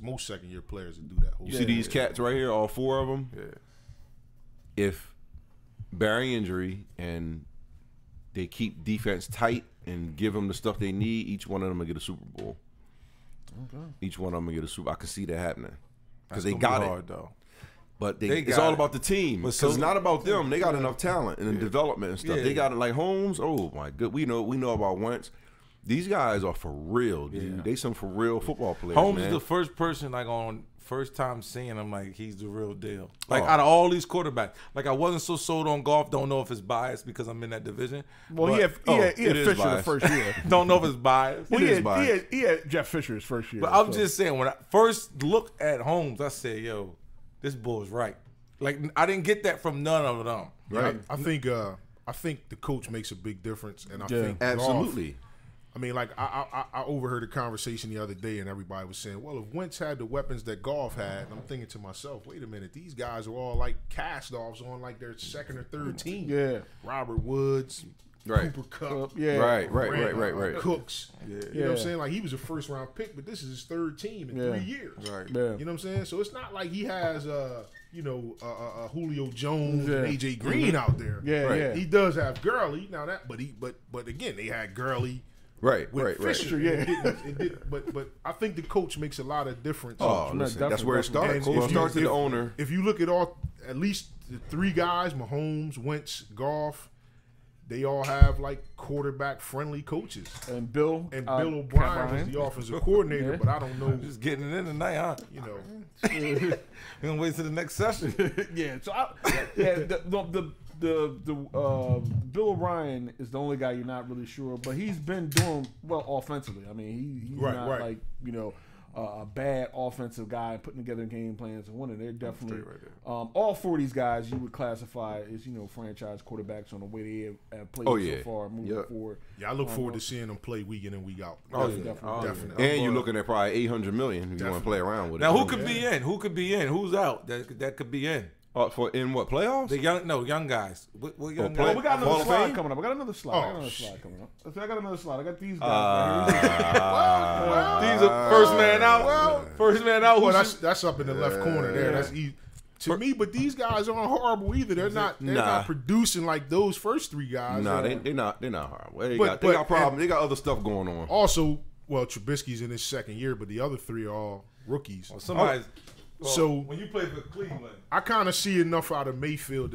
most second year players that do that. Whole You see these cats right here, all four of them? Yeah. If bearing injury and they keep defense tight and give them the stuff they need, each one of them will get a Super Bowl. Okay. Each one of them will get a Super Bowl. I can see that happening. Because That's they gonna got be it. hard, though. But They it's got all it. about the team. But Because it's not about them. They got Yeah. enough talent and development and stuff. Yeah. They got it like Holmes. Oh my good. We know about Wentz. These guys are for real, dude. Yeah. They some for real football players. Holmes man. is the first person like on first time seeing him like he's the real deal. Like Oh. out of all these quarterbacks, like I wasn't so sold on golf. Don't know if it's biased because I'm in that division. Well, but- he had it is Fisher the biased. first year. don't know if it's biased. Well, It he is had, biased. he had Jeff Fisher his first year. But I'm so. just saying, when I first looked at Holmes, I said, "Yo, this bull's right." Like I didn't get that from none of them. Right. I think the coach makes a big difference, and I Yeah. think Absolutely. golf, I mean, like I overheard a conversation the other day, and everybody was saying, "Well, if Wentz had the weapons that golf had," and I'm thinking to myself, "Wait a minute, these guys are all like cast-offs on like their second or third team." Yeah. Robert Woods, Right. Cooper Kupp, Yeah. Right. Cooks. Yeah. You know what Yeah. I'm saying? Like he was a first round pick, but this is his third team in Yeah. 3 years. Right. Yeah. You know what I'm saying? So it's not like he has Julio Jones Yeah. and AJ Green out there. Yeah, Right. yeah. He does have Gurley now that, but again they had Gurley Right. with Fisher. yeah. It didn't, but I think the coach makes a lot of difference. Oh, no, listen, that's where it definitely. starts. And It if starts you- with the if- owner. If you look at at least the three guys, Mahomes, Wentz, Goff, they all have like quarterback friendly coaches. And Bill And Bill O'Brien was the offensive coordinator, Yeah. but I don't know, Just getting it in tonight, huh? you know. We're gonna wait till the next session. yeah. So the Bill O'Brien is the only guy you're not really sure, but he's been doing well offensively. I mean, he's Right, not right. like a bad offensive guy putting together game plans and winning. They're definitely Straight right all four of these guys you would classify as franchise quarterbacks on the way they have played Oh, so yeah. far moving Yep. forward. Yeah, I look forward to seeing them play week in and week out. Oh, Definitely. Definitely. And you're looking at probably $800 million if you want to play around with it. Now, who could be in? Who could be in? Who's out? That could be in. For in what playoffs? The young guys. What young play- Oh, guys? we got Hall another of slide Fame? coming up. I got another slide. I got another slide coming up. I got another slide. I got these guys. These are first man out. First man out. Well, Who's that's up in the left corner there. That's easy. To me, but these guys aren't horrible either. They're not producing like those first three guys. Nah, they're not horrible. They But- got problems. They got other stuff going on. Also, well, Trubisky's in his second year, but the other three are all rookies. somebody's? So- when you play for Cleveland, I kind of see enough out of Mayfield,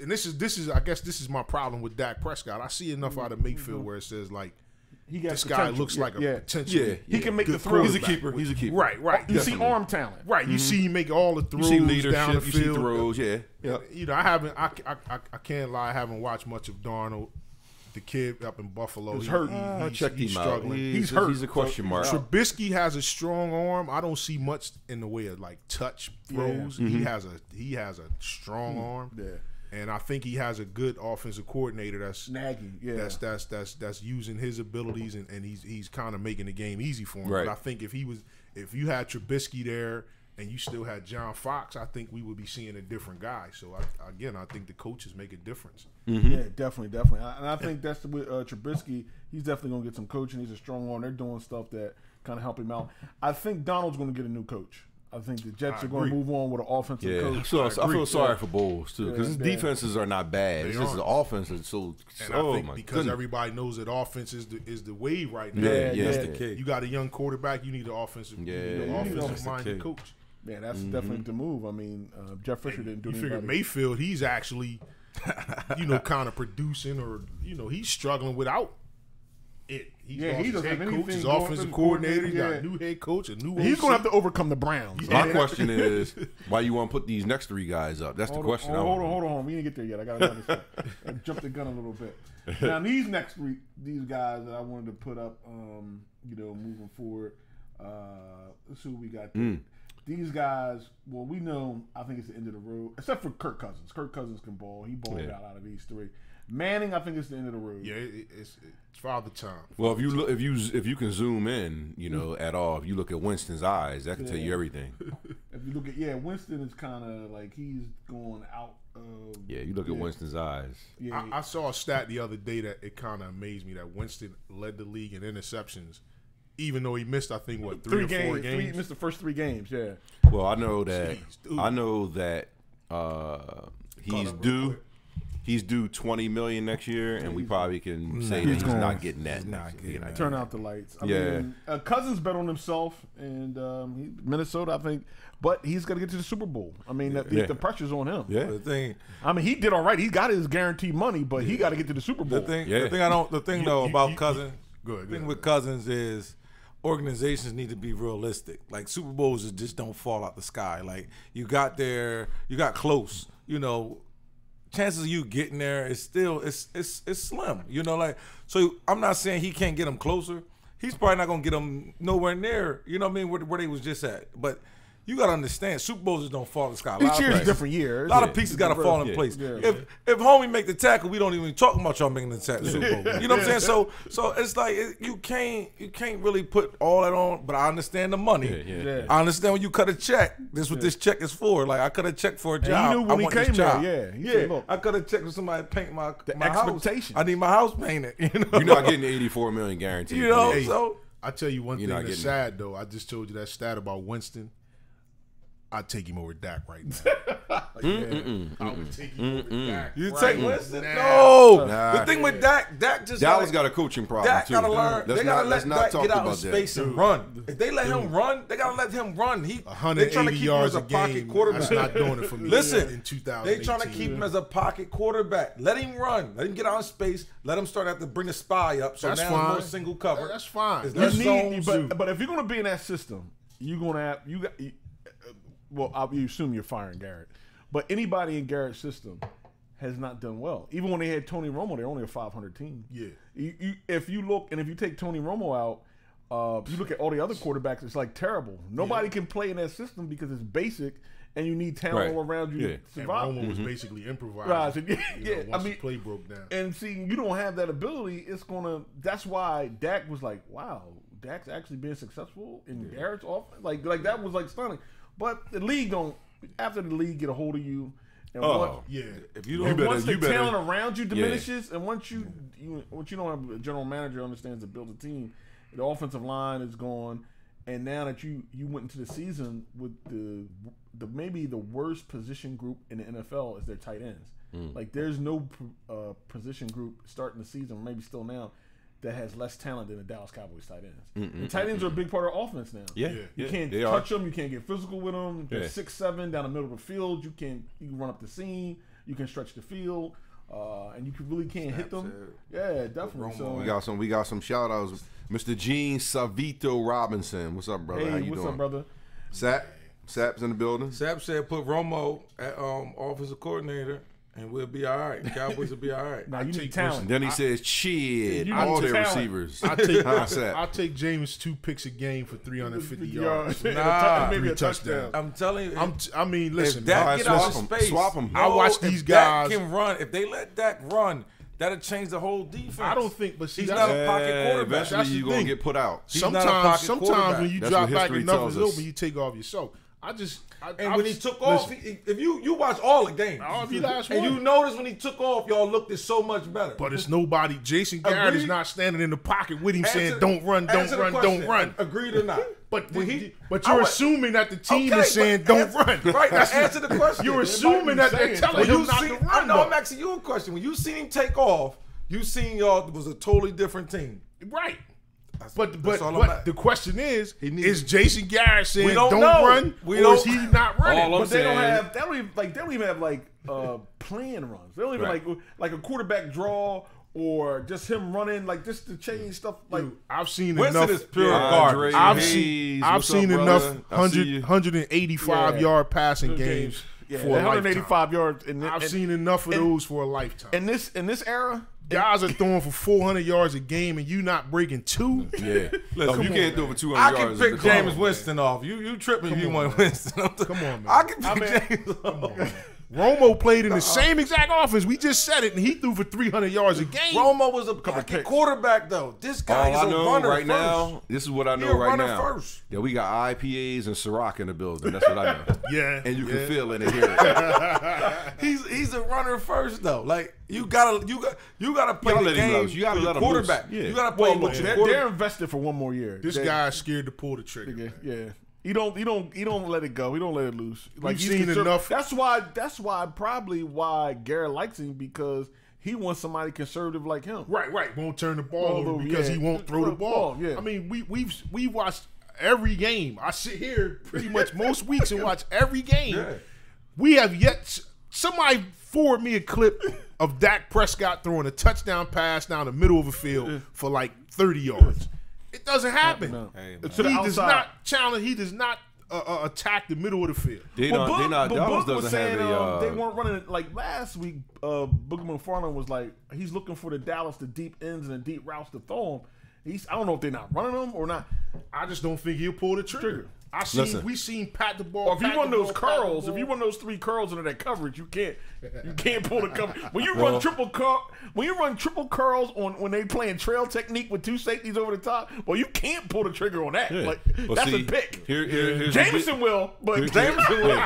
and this is I guess this is my problem with Dak Prescott. I see enough out of Mayfield where it says like He got this guy potential. looks like a yeah. potential. Yeah, He can make the good throws. He's a keeper. He's a keeper. Right. You see Definitely. arm talent. Right. You see him make all the You throws see down the leadership. You see field. throws. Yeah. Yep. You know, I can't lie. I haven't watched much of Darnold. The kid up in Buffalo. He's hurt. I He's checked him out. struggling. He's hurt. He's a question mark. Trubisky has a strong arm. I don't see much in the way of like touch throws. He has a strong arm. Yeah. And I think he has a good offensive coordinator that's Nagy. Yeah. that's using his abilities and he's kind of making the game easy for him. Right. But I think if you had Trubisky there and you still had John Fox, I think we would be seeing a different guy. So I think the coaches make a difference. Yeah, definitely. And I think that's with Trubisky. He's definitely going to get some coaching. He's a strong arm. They're doing stuff that kind of help him out. I think Donald's going to get a new coach. I think the Jets are going to move on with an offensive Yeah, coach. so I feel sorry for Bowles too because his Yeah. defenses are not bad. It's just the offense is so. And Oh I think my because goodness. everybody knows that offense is the wave right now. Yeah, Yeah, that's yeah. the kid. You got a young quarterback. You need an offensive, offensive-minded kid. coach. Yeah, that's definitely the move. I mean, Jeff Fisher didn't do You anything. figure Mayfield, he's actually, kind of producing, or he's struggling without it. He's Yeah, lost he his doesn't head have coach, anything his going offensive for coordinator, he got yeah. a new head coach, a new He's OC. going to have to overcome the Browns. My question is, why you want to put these next 3 guys up? That's the question. Hold on. We didn't get there yet. I got another stuff. I jumped the gun a little bit. Now these next 3, these guys that I wanted to put up, moving forward. Let's see what we got there. These guys, well, we know. I think it's the end of the road, except for Kirk Cousins. Kirk Cousins can ball. He balled out of these 3. Manning, I think it's the end of the road. Yeah, it's father time. Well, if you can zoom in, at all, if you look at Winston's eyes, that can tell you everything. If you look at Winston is kind of like he's going out of. Yeah, you look at Winston's eyes. Yeah, I saw a stat the other day that it kind of amazed me that Winston led the league in interceptions, even though he missed, I think, 3 or 4 games. He missed the first 3 games. Yeah. Well, I know that he's due. He's due $20 million next year, and we probably can say that he's not getting that. Turn out the lights. I mean, Cousins bet on himself, and Minnesota, I think, but he's got to get to the Super Bowl. I mean, the pressure's on him. Yeah. The thing, I mean, he did all right. He got his guaranteed money, but he got to get to the Super Bowl. the thing about Cousins. Good. The thing with Cousins is organizations need to be realistic. Like Super Bowls just don't fall out the sky. Like you got there, you got close. Chances of you getting there is still it's slim. So I'm not saying he can't get them closer. He's probably not gonna get them nowhere near. You know what I mean? Where they was just at, but. You gotta understand, Super Bowls just don't fall in the sky. Each year is a different year. A lot of pieces gotta fall in place. Yeah. If homie make the tackle, we don't even talk about y'all making the tackle Super Bowl. You know what I'm saying? So it's like you can't really put all that on. But I understand the money. Yeah. I understand when you cut a check. This is what this check is for. Like I cut a check for a job. He knew when he came there. He said, look, I cut a check for somebody to paint my expectations. house. I need my house painted. You're not getting the $84 million guaranteed. So I tell you one thing that's sad though. I just told you that stat about Winston. I'd take him over Dak right now. I would take him over Dak. You right take Winston? now. No. The thing with Dak just Dallas got a coaching problem Dak too. gotta learn. They gotta let Dak get out in that. space and run. If they let him run, they gotta let him run. They trying to 180 keep yards him as a pocket game. quarterback. That's not doing it for me. Listen, in 2018. they trying to keep him as a pocket quarterback. Let him run. Let him get out in space. Let him start to bring the spy up. So That's now fine. no single cover. That's fine. It's less zones. But if you're gonna be in that system, you're gonna have you assume you're firing Garrett, but anybody in Garrett's system has not done well. Even when they had Tony Romo, they're only a 500 team. Yeah. If you take Tony Romo out, you look at all the other quarterbacks, it's like terrible. Nobody can play in that system because it's basic, and you need talent all around you to survive. And Romo was basically improvising. Once the play broke down. And see, you don't have that ability. That's why Dak was like, wow, Dak's actually being successful in Garrett's offense. Like that was like stunning. But the league after the league get a hold of you, and if you don't, once the talent around you diminishes, and once you don't have a general manager who understands to build a team, the offensive line is gone, and now that you went into the season with the maybe the worst position group in the NFL is their tight ends. Like there's no position group starting the season, or maybe still now, that has less talent than the Dallas Cowboys tight ends. And tight ends are a big part of offense now. You can't touch them. You can't get physical with them. They're 6'7" down the middle of the field. You can run up the seam. You can stretch the field, and you really can't hit them. Yeah, definitely. So we got some shout outs. Mr. Gene Savito Robinson, what's up, brother? Hey, how you what's doing? up, brother? Sap's in the building. Sap said put Romo at offensive coordinator. And we'll be all right. The Cowboys will be all right. Now you need talent. Then he says, "Shit, all their receivers." I take James 2 picks a game for 350 yards. Maybe a touchdown. I'm telling you. I mean, listen, if Dak get out of space, swap him. I watch these guys. Dak can run. If they let Dak run, that'll change the whole defense. I don't think, but see, he's not a pocket quarterback. Eventually, you're gonna get put out. Sometimes when you drop back enough is open, you take off yourself. When he took off, if you watch all the games, and you notice when he took off, y'all looked so much better. But it's nobody. Jason Garrett is not standing in the pocket with him saying, "Don't run, don't run, don't run." Agreed or not? But you're assuming that the team is saying, "Don't run." Right. Answer the question. You're assuming that they're telling him not to run. No, I'm asking you a question. When you seen him take off, you seen y'all was a totally different team. Right. But the question is Jason Garrett saying don't run, or is he not running? But they don't even have like playing runs. They don't even like a quarterback draw or just him running, like just to change stuff. Like Dude, I've seen Winston enough. is pure garbage. I've seen enough 185 Yeah. yard passing games yeah, for a 185 lifetime. yards. And I've seen enough of those for a lifetime. in this era. Guys are throwing for 400 yards a game, and you not breaking 2. Yeah. Listen, You can't throw for 200 I yards. can pick Come on, James Winston off. You tripping if you want Winston. Come on, man. I can pick James off. Romo played in the same exact offense. We just said it, and he threw for 300 yards a game. Romo was a pocket quarterback, though. This guy All is I a know runner right first. now, this is what I know He a right runner now. first. Yeah, we got IPAs and Ciroc in the building. That's what I know. Yeah, And you yeah. can feel it and hear it. He's a runner first, though. Like you gotta play gotta the let him game. loose. You gotta with let your him loose. quarterback. Yeah. You gotta play Well, with your they're quarterback. invested for one more year. This guy's scared to pull the trigger. man. Yeah. He don't let it go. He don't let it loose. Like We've he's seen enough. That's why probably why Garrett likes him, because he wants somebody conservative like him. Right. Won't turn the ball Well, over because yeah. he won't throw the ball. Yeah. I mean, we've watched every game. I sit here pretty much most weeks and watch every game. Yeah. We have yet somebody forward me a clip of Dak Prescott throwing a touchdown pass down the middle of a field for like 30 yards. It doesn't happen. No. Hey, It's He to the does outside. not challenge. He does not attack the middle of the field. Book was Dallas saying doesn't have they a. weren't running like last week. Booker McFarland was like he's looking for the deep ends and the deep routes to throw him. I don't know if they're not running them or not. I just don't think he'll pull the trigger. Listen. We seen pat the ball. Or if you pat run the those ball, pat the curls, if ball. you run those 3 curls into that coverage, you can't pull the cover. When you run triple curls on when they playing trail technique with 2 safeties over the top, well, you can't pull the trigger on that. Yeah. Like Well, that's see, a pick. here's Jameson will, but Jameson will.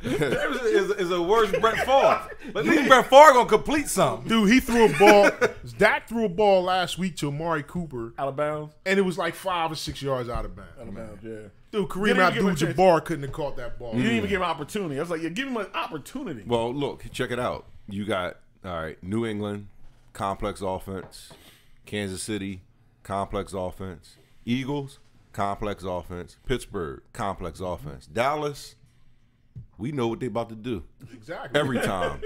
Jameson is a worse Brett Favre. But at least Brett Favre gonna complete something. Dude, he threw a ball. Dak threw a ball last week to Amari Cooper, Out of bounds. and it was like 5 or 6 yards out of bounds. Out of bounds. Yeah. Dude, Didn't Kareem even give him a chance. Abdul-Jabbar couldn't have caught that ball. You didn't even give him an opportunity. I was like, yeah, give him an opportunity. Well, look, check it out. You got, all right, New England, complex offense. Kansas City, complex offense. Eagles, complex offense. Pittsburgh, complex offense. Dallas, we know what they about to do Exactly. every time.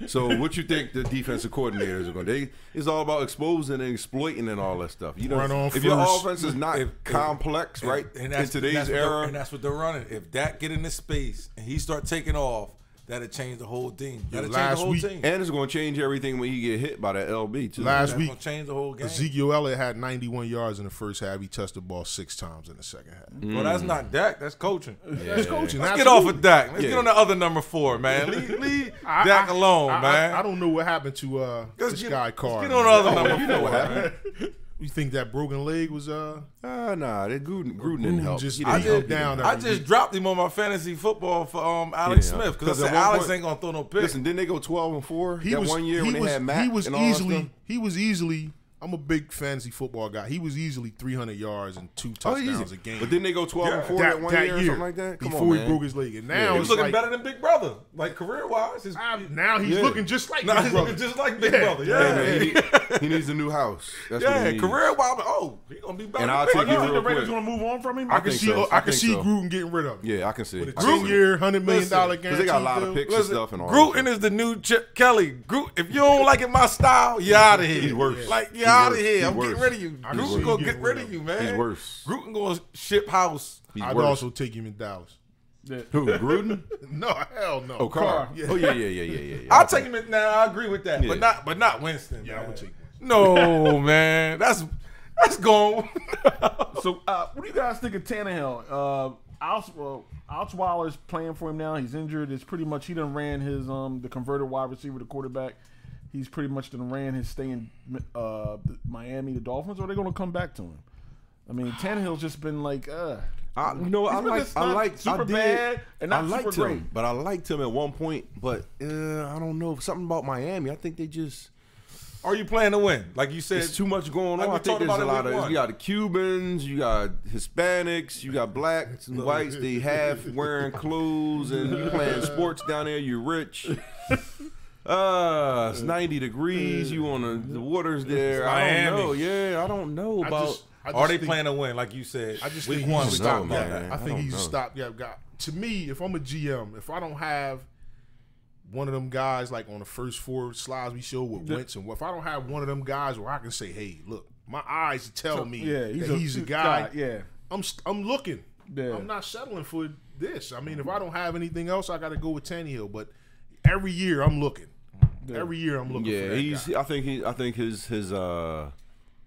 So what you think the defensive coordinators are going to do? It's all about exposing and exploiting and all that stuff. You know, Run on if your first. offense is not complex, right, in today's era. And that's what they're running. If Dak get in this space and he start taking off, that'll change the whole team. That'll change the last whole week- team. And it's going to change everything when he get hit by that LB, too. Last That's week, gonna change the whole game. Ezekiel Elliott had 91 yards in the first half. He touched the ball 6 times in the second half. Well, that's not Dak. That's coaching. That's coaching. Let's Absolutely. get off of Dak. Let's Yeah. get on the other number 4, man. Leave Dak alone, man. I don't know what happened to Let's this get- guy let's Carr. get on the other number 4. You know what happened. You think that broken leg was Nah, that Gruden didn't help. just- He I didn't just- help down either. there. I just dropped him on my fantasy football for Alex Yeah. Smith because I 'Cause said at one Alex point- ain't gonna throw no picks. Listen, didn't they go 12-4 he that was one year he when was, they had Matt he was and all that easily stuff? he was easily. I'm a big fantasy football guy. He was easily 300 yards and 2 Oh, touchdowns easy. a game. But didn't they go 12-4 that, that one that year or something like that? Come before on, he man. broke his leg, and now Yeah, He it's was looking like, better than Big Brother, like career wise. now he's Yeah. looking just like Now Big he's Brother. looking just like Big Yeah. Brother. Hey, Yeah, man, he needs a new house. That's what he yeah. needs. Career wise, oh, he gonna be better. And than I'll Big take You you Brother. think the real Raiders quick. gonna move on from him? I can think see so. I I can think see so. Gruden getting rid of him. Yeah, I can see. With a I can see. 10-year, $100 million Listen, guarantee. Because they got a lot of deal. picks and stuff and all Gruden that. is the new Chip Kelly. If you don't like it, my style, you're out of here. He's worse. Like you're He's out of worse. here. He's I'm worse. getting rid of you. I can see Gruden him gonna get getting rid rid of you, of man. He's worse. Gruden gonna ship house. He's I'd worse. also take him in Dallas. Who, Gruden? No, hell no. Oh, Carr. Yeah. Oh, yeah. I'll take him in now. I agree with that, Yeah. but not Winston. Yeah, I man. would take him. No, man. That's gone. So, what do you guys think of Tannehill? Osweiler's playing for him now. He's injured. It's pretty much he done ran his the converted wide receiver to quarterback. He's pretty much done ran his stay in Miami, the Dolphins, or are they going to come back to him? I mean, Tannehill's just been like, I liked super bad and not I liked super him, great. but I liked him at one point. But I don't know, something about Miami. I think they just Are you playing to win? Like you said, it's too much going like on. we I think talked there's about a in lot week of one. you got the Cubans, you got Hispanics, you got blacks and whites. They half wearing clothes and you playing sports down there. You're rich. It's 90 degrees. You on the waters there. I Miami. don't know. Yeah, I don't know about. are they playing to win? Like you said, I just week think one he's a I don't know, stopgap. man. I I think don't he's a know. stopgap guy. To me, if I'm a GM, if I don't have one of them guys like on the first 4 slides we showed with Wentz, and if I don't have one of them guys where I can say, hey, look, my eyes tell me that he's a guy. Yeah, I'm looking. Yeah. I'm not settling for this. I mean, if I don't have anything else, I got to go with Tannehill. But every year I'm looking. Yeah. Every year I'm looking. Yeah, for that guy. I think his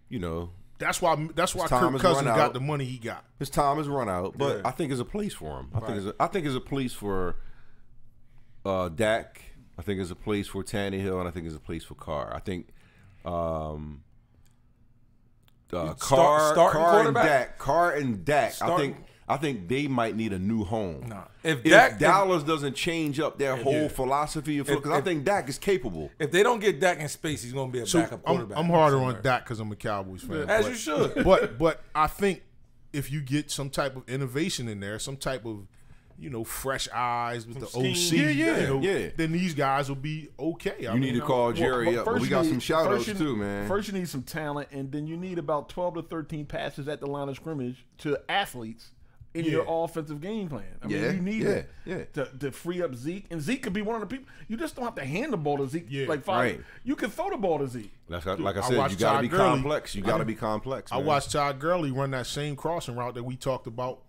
you know, That's why Kirk Cousins got the money he got. his time has run out. But Yeah. I think there's a place for him. I think there's a place for Dak. I think there's a place for Tannehill, and I think there's a place for Carr. I think Carr and Dak. I think they might need a new home. Nah. If Dak Dallas doesn't change up their whole philosophy of because I think Dak is capable. If they don't get Dak in space, he's going to be a backup quarterback. I'm harder on Dak because I'm a Cowboys fan. As you should. But I think if you get some type of innovation in there, some type of fresh eyes with the OC, then these guys will be okay. You need to call Jerry up. But we got some shout outs too, man. First, you need some talent, and then you need about 12 to 13 passes at the line of scrimmage to athletes in your offensive game plan. I mean, you need that to free up Zeke. And Zeke could be one of the people. You just don't have to hand the ball to Zeke. You can throw the ball to Zeke. Like I said, you got to be complex. You got to be complex. I watched Todd Gurley run that same crossing route that we talked about.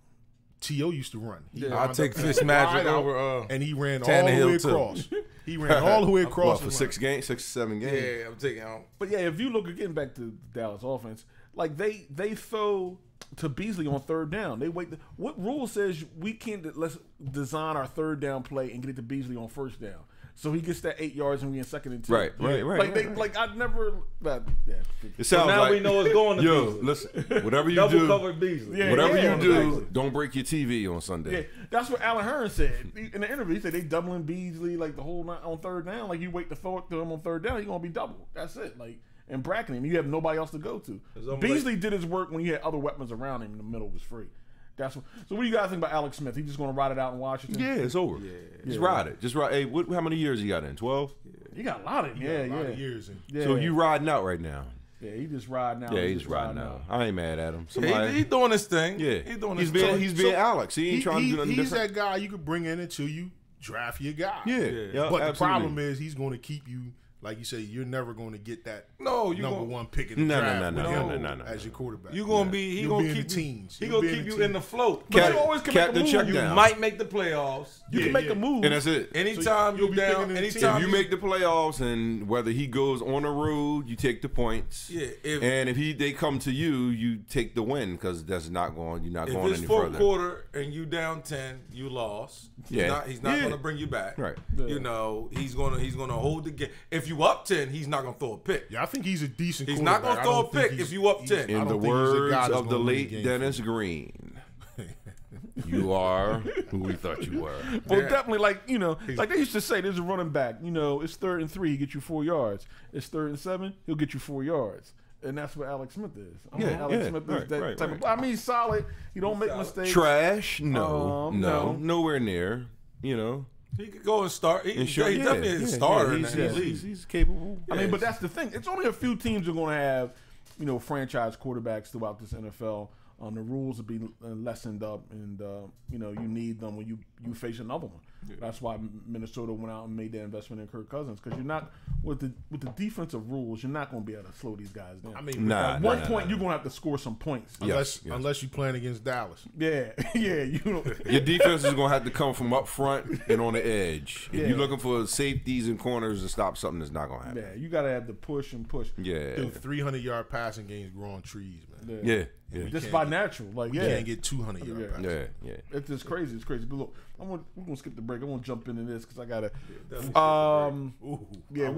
T.O. used to run. I take Fish Magic over and he ran all the way across. He ran all the way across for 6 games, 6 to 7 games. Yeah, I'm taking out. But yeah, if you look getting back to the Dallas offense, like they throw to Beasley on 3rd down. They wait. What rule says we can't? Let's design our 3rd down play and get it to Beasley on 1st down. So he gets that 8 yards and we in 2nd and 10. Right. Like I'd never. It sounds now like we know it's going to Beasley. Listen, whatever you Double do, covered Beasley. whatever you do, don't break your TV on Sunday. Yeah, that's what Alan Hearn said in the interview. He said they doubling Beasley like the whole night on 3rd down. Like you wait to throw it to him on 3rd down, he's gonna be doubled. That's it. Like and bracketing him, you have nobody else to go to. Beasley did his work when he had other weapons around him. In the middle was free. That's what, so. What do you guys think about Alex Smith? He's just going to ride it out in Washington? Yeah, it's over. Just ride it. Just ride. Hey, how many years he got in? 12. He got a lot of years in. Yeah. So you riding out right now? Yeah, he just riding out. Yeah, he's riding out. I ain't mad at him. He's doing his thing. Yeah, he's doing his his thing. He's being Alex. He ain't trying to do nothing He's different. that guy you could bring in until you draft your guy. Yeah. But the problem is he's going to keep you. Like you say, you're never going to get that number 1 pick in the draft as your quarterback. You're going to be. He's going to keep teams. He's going to keep you in the float. But you always can make a move. You might make the playoffs. You can make a move, and that's it. Anytime you're down, anytime you make the playoffs, and whether he goes on the road, you take the points. Yeah. And if they come to you, you take the win because that's not going. You're not going any further. If it's 4th quarter and you down 10, you lost. He's not going to bring you back. Right. Yeah. He's going to hold the game. If you up 10, he's not going to throw a pick. Yeah, I think he's a decent. He's not going to throw a pick if you up 10. In the words of the late Dennis Green. You are who we thought you were. Well, definitely, like they used to say, there's a running back. It's 3rd and 3, he get you 4 yards. It's 3rd and 7, he'll get you 4 yards. And that's what Alex Smith is. Alex Smith is that type of. I mean, he's solid. He don't make mistakes. Trash? No, nowhere near. He could go and start. He definitely is a starter in the league. He's capable. I mean, but that's the thing. It's only a few teams are going to have, franchise quarterbacks throughout this NFL. The rules will be lessened up, and you need them when you face another one. Yeah. That's why Minnesota went out and made that investment in Kirk Cousins, because you're not with the defensive rules, you're not going to be able to slow these guys down. I mean, at one point you're going to have to score some points, unless you're playing against Dallas. Yeah. Your defense is going to have to come from up front and on the edge. If you're looking for safeties and corners to stop something, that's not going to happen. Yeah, you got to have the push and push. Yeah, dude, 300-yard passing games grow on trees, man. Yeah. Just by natural, you can't get 200-yard passes. Yeah. It's just crazy. It's crazy. But look, we're gonna skip the break. I want to jump into this because I gotta. I'll be at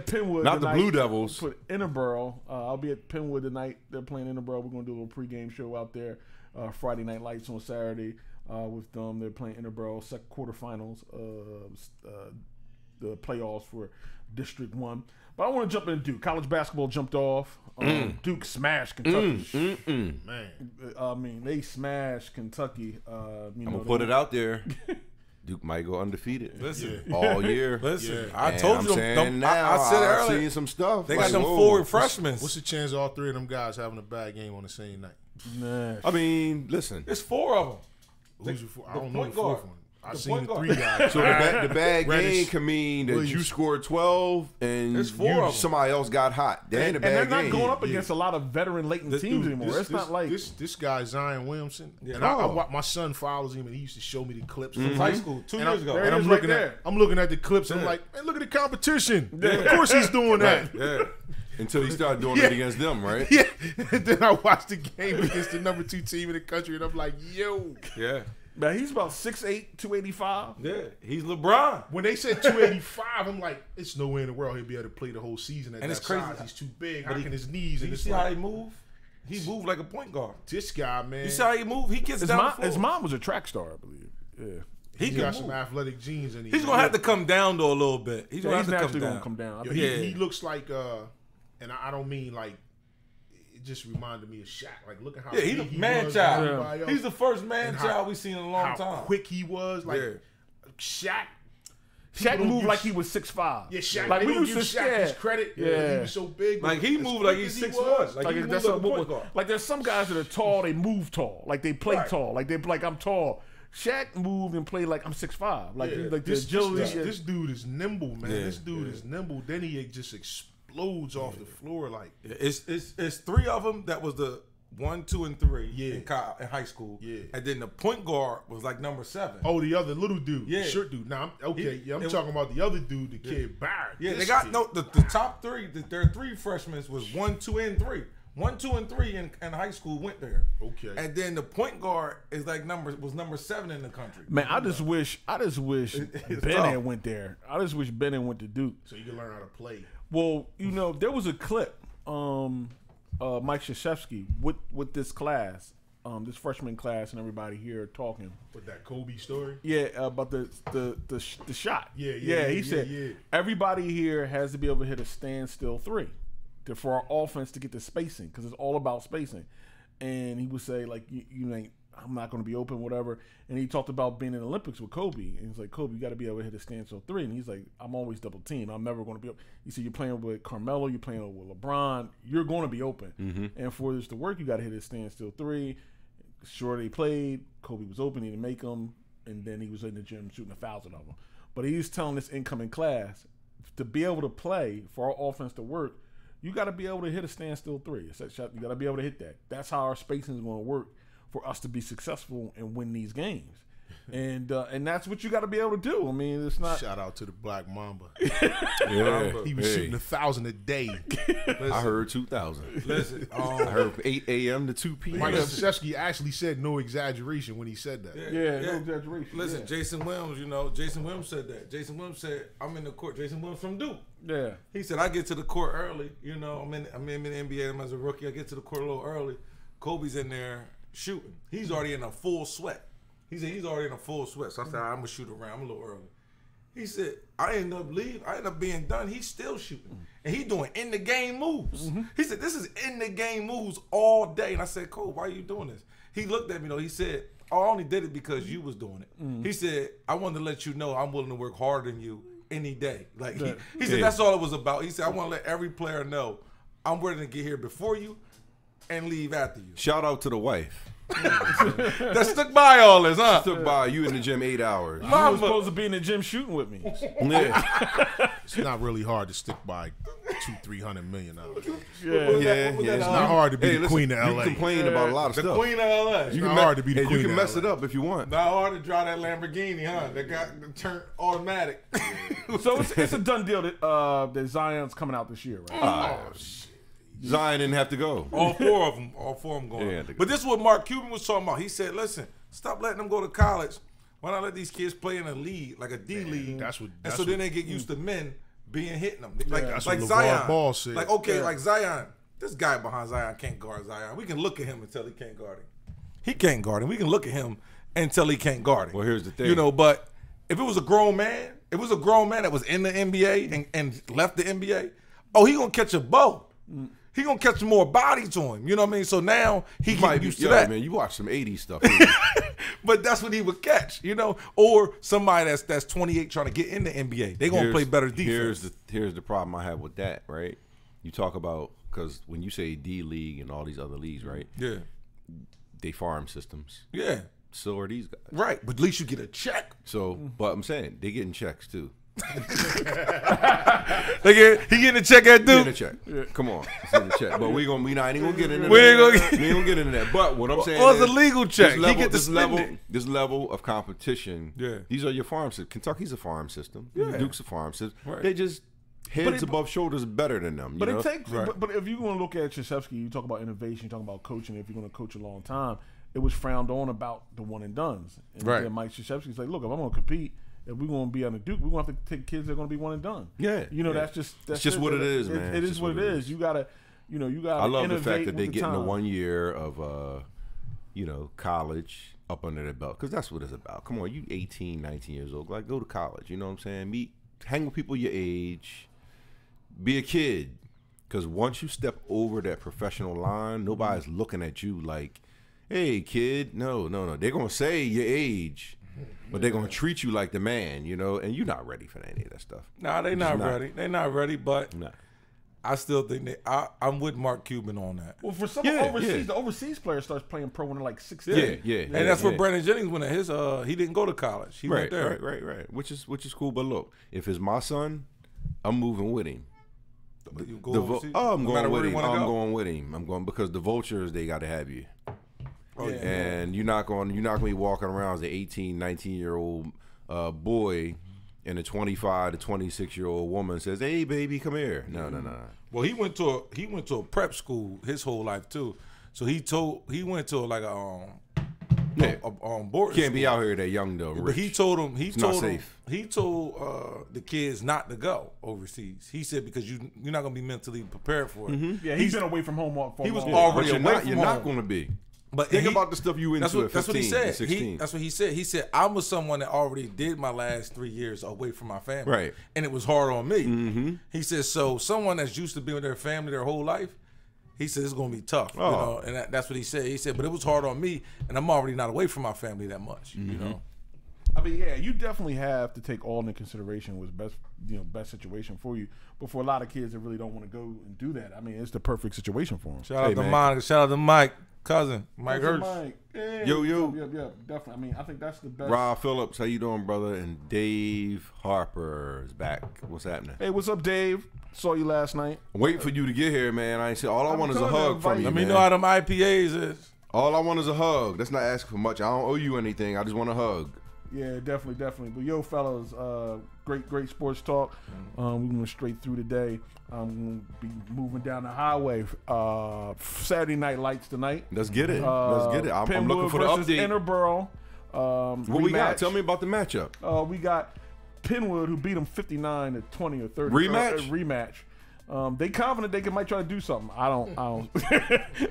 Penwood. Not tonight. The Blue Devils. Put Interboro. I'll be at Penwood tonight. They're playing Interboro. We're gonna do a little pregame show out there. Friday Night Lights on Saturday with them. They're playing Interboro. Second quarterfinals. The playoffs for District 1. But I want to jump into Duke. College basketball jumped off. Duke smashed Kentucky. Man. I mean, they smashed Kentucky. I'm going to put it out there. Duke might go undefeated. Listen. All year. Listen. I told you. I said it earlier. I've seen some stuff. They got them 4 freshmen. What's the chance of all 3 of them guys having a bad game on the same night? Nah. I mean, listen. It's 4 of them. Who's your 4? I don't know the 4th one. I The seen point the guard. 3 guys. So the bad game Reddish, can mean that you Williams. scored 12 and There's 4 of 'em. somebody else got hot. That ain't a And bad they're game. not going up against a lot of veteran-laden This teams dude- anymore. It's not like this guy Zion Williamson. Yeah. And my son follows him, and he used to show me the clips from High school 2 And years ago. There And it I'm is looking right at I'm looking at the clips. I'm Yeah. like, man, look at the competition. Of course he's doing that. Yeah. Until he started doing it against them, right? Yeah. And then I watched the game against the number 2 team in the country, and I'm like, yo. Yeah. man, he's about 6'8", 285. Yeah. He's LeBron. When they said 285, I'm like, it's no way in the world he'll be able to play the whole season at And that it's crazy. size. He's too big. But How can his knees? Do And you it's see how like, he move? He moved like a point guard. this guy, man. You see how he move? He gets down the floor. His mom was a track star, I believe. Yeah. He He's can got move. some athletic genes, and He's gonna have to come down though a little bit. He's gonna He's have to naturally come gonna down. come down. I Yo, think Yeah. he looks like, and I don't mean like. It just reminded me of Shaq. Like, look at how Yeah, he's big a he man was, child. and everybody else, He's the first man and how- child we've seen in a long how time. quick he was. Like Yeah. Shaq. Shaq People don't moved use- like he was 6'5". Yeah, Shaq. Like Like, we we don't used give to Shaq his yeah. credit. Yeah. He was so big. Like but he as moved quick like as he's he 6'1". was, Like he moved that's like a what- point guard. like there's some guys that are tall, they move tall. Like they play Right. tall. Like they like I'm tall. Shaq moved and played like I'm 6'5". Like yeah, like the this, agility. this dude is nimble, man. Yeah, This dude is nimble. Then he just explodes off the floor like. Yeah, it's 3 of them that was the 1, 2, and 3 Yeah. in high school. Yeah. And then the point guard was like number 7. Oh, the other little dude, Yeah. the short dude. Now, I'm It- talking about the other dude, the kid Barrett. Yeah, This they got kid. the top 3. There are 3 freshmen was 1, 2, and 3. 1, 2, and 3 in high school went there. Okay. And then the point guard is like number 7 in the country. Man, I just wish It's Ben tough. had went there. I just wish Ben had went to Duke. So you can learn how to play. Well, there was a clip, Mike Krzyzewski with this class, this freshman class, and everybody here talking. With that Kobe story. Yeah, about the shot. Yeah, He said yeah. everybody here has to be able to hit a standstill 3 for our offense to get the spacing, because it's all about spacing. And he would say like, you ain't. I'm not going to be open, whatever. And he talked about being in the Olympics with Kobe. And he's like, Kobe, you got to be able to hit a standstill 3. And he's like, I'm always double team. I'm never going to be open. He said, you're playing with Carmelo, you're playing with LeBron. You're going to be open. And for this to work, you got to hit a standstill 3. Sure, they played. Kobe was open. He didn't make them. And then he was in the gym shooting 1,000 of them. But he's telling this incoming class, to be able to play, for our offense to work, you got to be able to hit a standstill 3. It's that shot. You got to be able to hit that. That's how our spacing is going to work for us to be successful and win these games. And that's what you got to be able to do. I mean, it's not. Shout out to the Black Mamba. Yeah. He was Hey, shooting 1,000 a day. I heard 2,000. Listen, I heard from 8 a.m. to 2 p.m. Mike Krzyzewski actually said no exaggeration when he said that. Yeah, no exaggeration. Listen, yeah. Jason Williams, Jason Williams said that. Jason Williams said, I'm in the court. Jason Williams from Duke. Yeah. He said, I get to the court early. I'm in the NBA. I'm as a rookie. I get to the court a little early. Kobe's in there shooting. He's already in a full sweat. He said he's already in a full sweat. So I said, I'm going to shoot around. I'm a little early. He said, I end up being done. He's still shooting. And he doing in-the-game moves. He said, this is in-the-game moves all day. And I said, Kobe, why are you doing this? He looked at me, though. He said, oh, I only did it because you was doing it. He said, I wanted to let you know I'm willing to work harder than you any day. Like he said, that's all it was about. He said, I want to let every player know I'm ready to get here before you and leave after you. Shout out to the wife. That stuck by all this, huh? Took by you in the gym 8 hours. You was supposed to be in the gym shooting with me. Yeah. It's not really hard to stick by $200-300 million. Yeah. It's not hard to be the listen, queen of you LA. complain about a lot of The stuff. queen of LA. It's not hard to be the queen you can of mess LA. it up if you want. Not hard to drive that Lamborghini, huh? That got turned automatic. So it's a done deal that Zion's coming out this year, right? Zion didn't have to go. All four of them going. Yeah, but this is what Mark Cuban was talking about. He said, listen, stop letting them go to college. Why not let these kids play in a league, like a D league? that's so what- then they get used to men hitting them. Like, That's like what LeVar Zion. Ball said. Like, okay, like Zion. This guy behind Zion can't guard Zion. We can look at him until he can't guard him. He can't guard him. We can look at him until he can't guard him. Well, here's the thing. But if it was a grown man, that was in the NBA and left the NBA, he gonna catch a bow. He gonna catch more body to him. You know what I mean? So now he get used to that. Man, you watch some 80s stuff. But that's what he would catch, or somebody that's 28 trying to get in the NBA. They gonna play better defense. Here's the problem I have with that, right? You talk about, because when you say D League and all these other leagues, right? Yeah. They farm systems. Yeah. so are these guys. Right, but at least you get a check. So, but I'm saying they getting checks too. He getting a check at Getting a Duke. check. Come on, it's in the check. But we not even gonna get into We that. ain't gonna get- We ain't gonna get into that. But what I'm saying Well, it's is a legal check. This level, He get to this spend level, it. this level of competition. Yeah. These are your farm system. Kentucky's a farm system. Yeah. Duke's a farm system. Right. They just heads it- above shoulders better than them. You But know? it takes. Right. But if you're going to look at Krzyzewski, you talk about innovation, you talk about coaching. If you're going to coach a long time, it was frowned on about the one and dones. And Right. then Mike Krzyzewski's like, look, if I'm going to compete, if we're going to be on the Duke, we're going to have to take kids that are going to be one and done. Yeah, You know, yeah. that's It's just what it is, man. It It's is just what it is. You gotta, you gotta. I love the fact innovate that they with get in the time. 1 year of, college up under their belt. Because that's what it's about. Come on, you 18, 19 years old. Like, go to college. You know what I'm saying? Hang with people your age. Be a kid. Because once you step over that professional line, nobody's looking at you like, hey, kid. No. They're going to say your age. But they're gonna treat you like the man, and you're not ready for any of that stuff. Nah, they not ready. They not ready, but Nah. I still think I'm with Mark Cuban on that. Well, for some Yeah, overseas, yeah. the overseas player starts playing pro when they're like 16. Yeah. And that's where Brandon Jennings went at his. He didn't go to college. He went there. Right. Which is cool. But look, if it's my son, I'm moving with him. But you go The overseas, I'm no matter going where with you him. wanna I'm go? going with him. I'm going because the vultures, they got to have you. Oh, yeah. And you're not going to be walking around as an 18, 19-year-old boy, and a 25 to 26-year-old woman says, "Hey, baby, come here." No. Well, he went to a prep school his whole life too. So he went to like a board. Can't be out here that young though. But Rich. he told him not safe. he told the kids not to go overseas. He said because you're not gonna be mentally prepared for it. Yeah, he's been away from home for he a was long already But away from you're home. not going to be. But Think he- about the stuff you went into at 15 that's what he said. and 16. That's what he said. He said, I was someone that already did my last 3 years away from my family. Right. And it was hard on me. Mm-hmm. He said, so someone that's used to being with their family their whole life, he said, it's going to be tough. Oh. You know? And that's what he said. He said, but it was hard on me, and I'm already not away from my family that much. Mm-hmm. You know? I mean, yeah, you definitely have to take all into consideration what's best situation for you. But for a lot of kids that really don't want to go and do that, I mean, it's the perfect situation for them. Shout out to man. Monica. Shout out to Mike, cousin. Mike That's Hurts. Mike. Yeah, Yo. Yeah, definitely. I mean, I think that's the best. Rob Phillips, how you doing, brother? And Dave Harper is back. What's happening? Hey, what's up, Dave? Saw you last night. I'm waiting for you to get here, man. I ain't say all I I'm want is a telling you, hug from invite you, Let me man. know how them IPAs is. All I want is a hug. That's not asking for much. I don't owe you anything. I just want a hug. Yeah, definitely. But yo, fellas, great sports talk. We're going straight through today. I'm going to be moving down the highway. Saturday Night Lights tonight. Let's get it. Let's get it. I'm looking for the versus update. Interborough. What we got? Tell me about the matchup. We got Penwood, who beat them 59 to 20 or 30. Rematch? Rematch. They confident they might try to do something. I don't.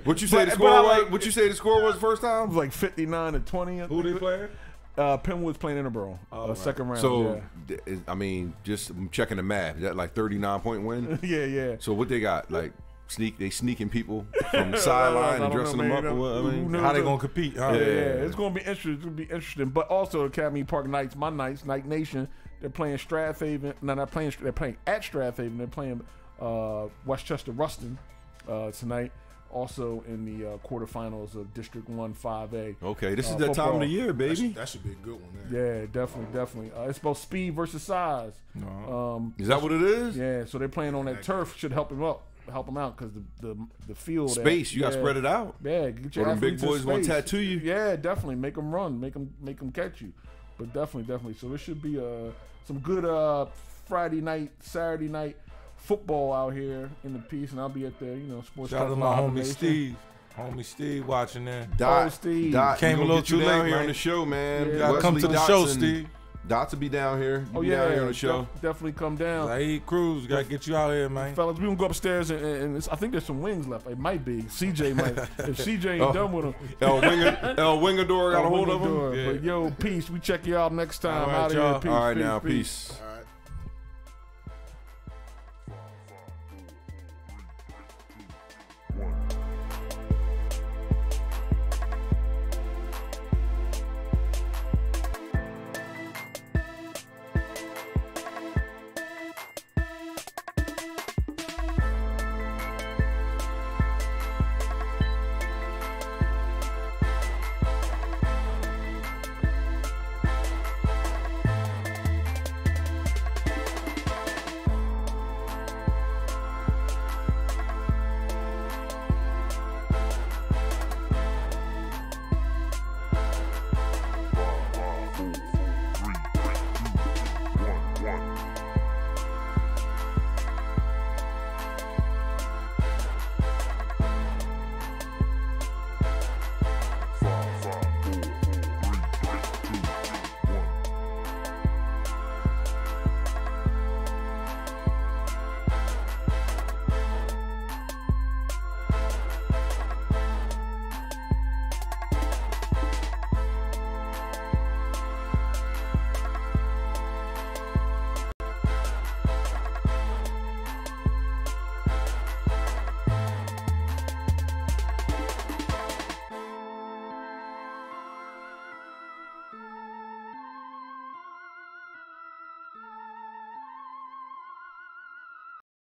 What you say the But score I was? like- What you say the score was the first It time? was like 59 to 20. Who they playing? Penwood's playing Interborough. Second round. So, I mean, just I'm checking the math. Is that like 39-point win? yeah. So what they got? Like they sneaking people from the sideline and dressing them up or what? I mean, How they going to compete? Huh? Yeah, it's going to be interesting. It's going to be interesting. But also, Academy Park Knights, my Knights, Knight Nation, they're playing Strathaven. No, not playing. They're playing at Strathaven. They're playing Westchester Ruston tonight. Also in the quarterfinals of District 1 5A. okay, this is that time of football. the year, baby. That should be a good one. There. Yeah, definitely. It's both speed versus size. Is that what it is? Yeah, so they're playing on that turf. Should help them out because the field Space, you got to yeah. spread it out. Yeah, get your Or them big athletes in boys gonna space. tattoo you. Yeah, definitely make them run, make them catch you. But definitely. So there should be some good Friday night, Saturday night football out here in the piece, and I'll be at the sports. Shout out to Talk my Live homie Nation. Steve. Homie Steve watching there. Dot, Steve. Came we a gonna little get you too down late, here on man. the show, man. Yeah. You gotta come to Wesley the show, Dotson. Steve. Dots will be down here. Oh Be yeah, down here on the show. definitely come down. Saeed Cruz, gotta get you out here, man. Fellas, we gonna go upstairs and I think there's some wings left. It might be. CJ might. If CJ ain't done with them. El Wingador got a hold of him. But yo, peace. We check you out next time. All right, Out of here. y'all. Peace. All right, now, peace. peace.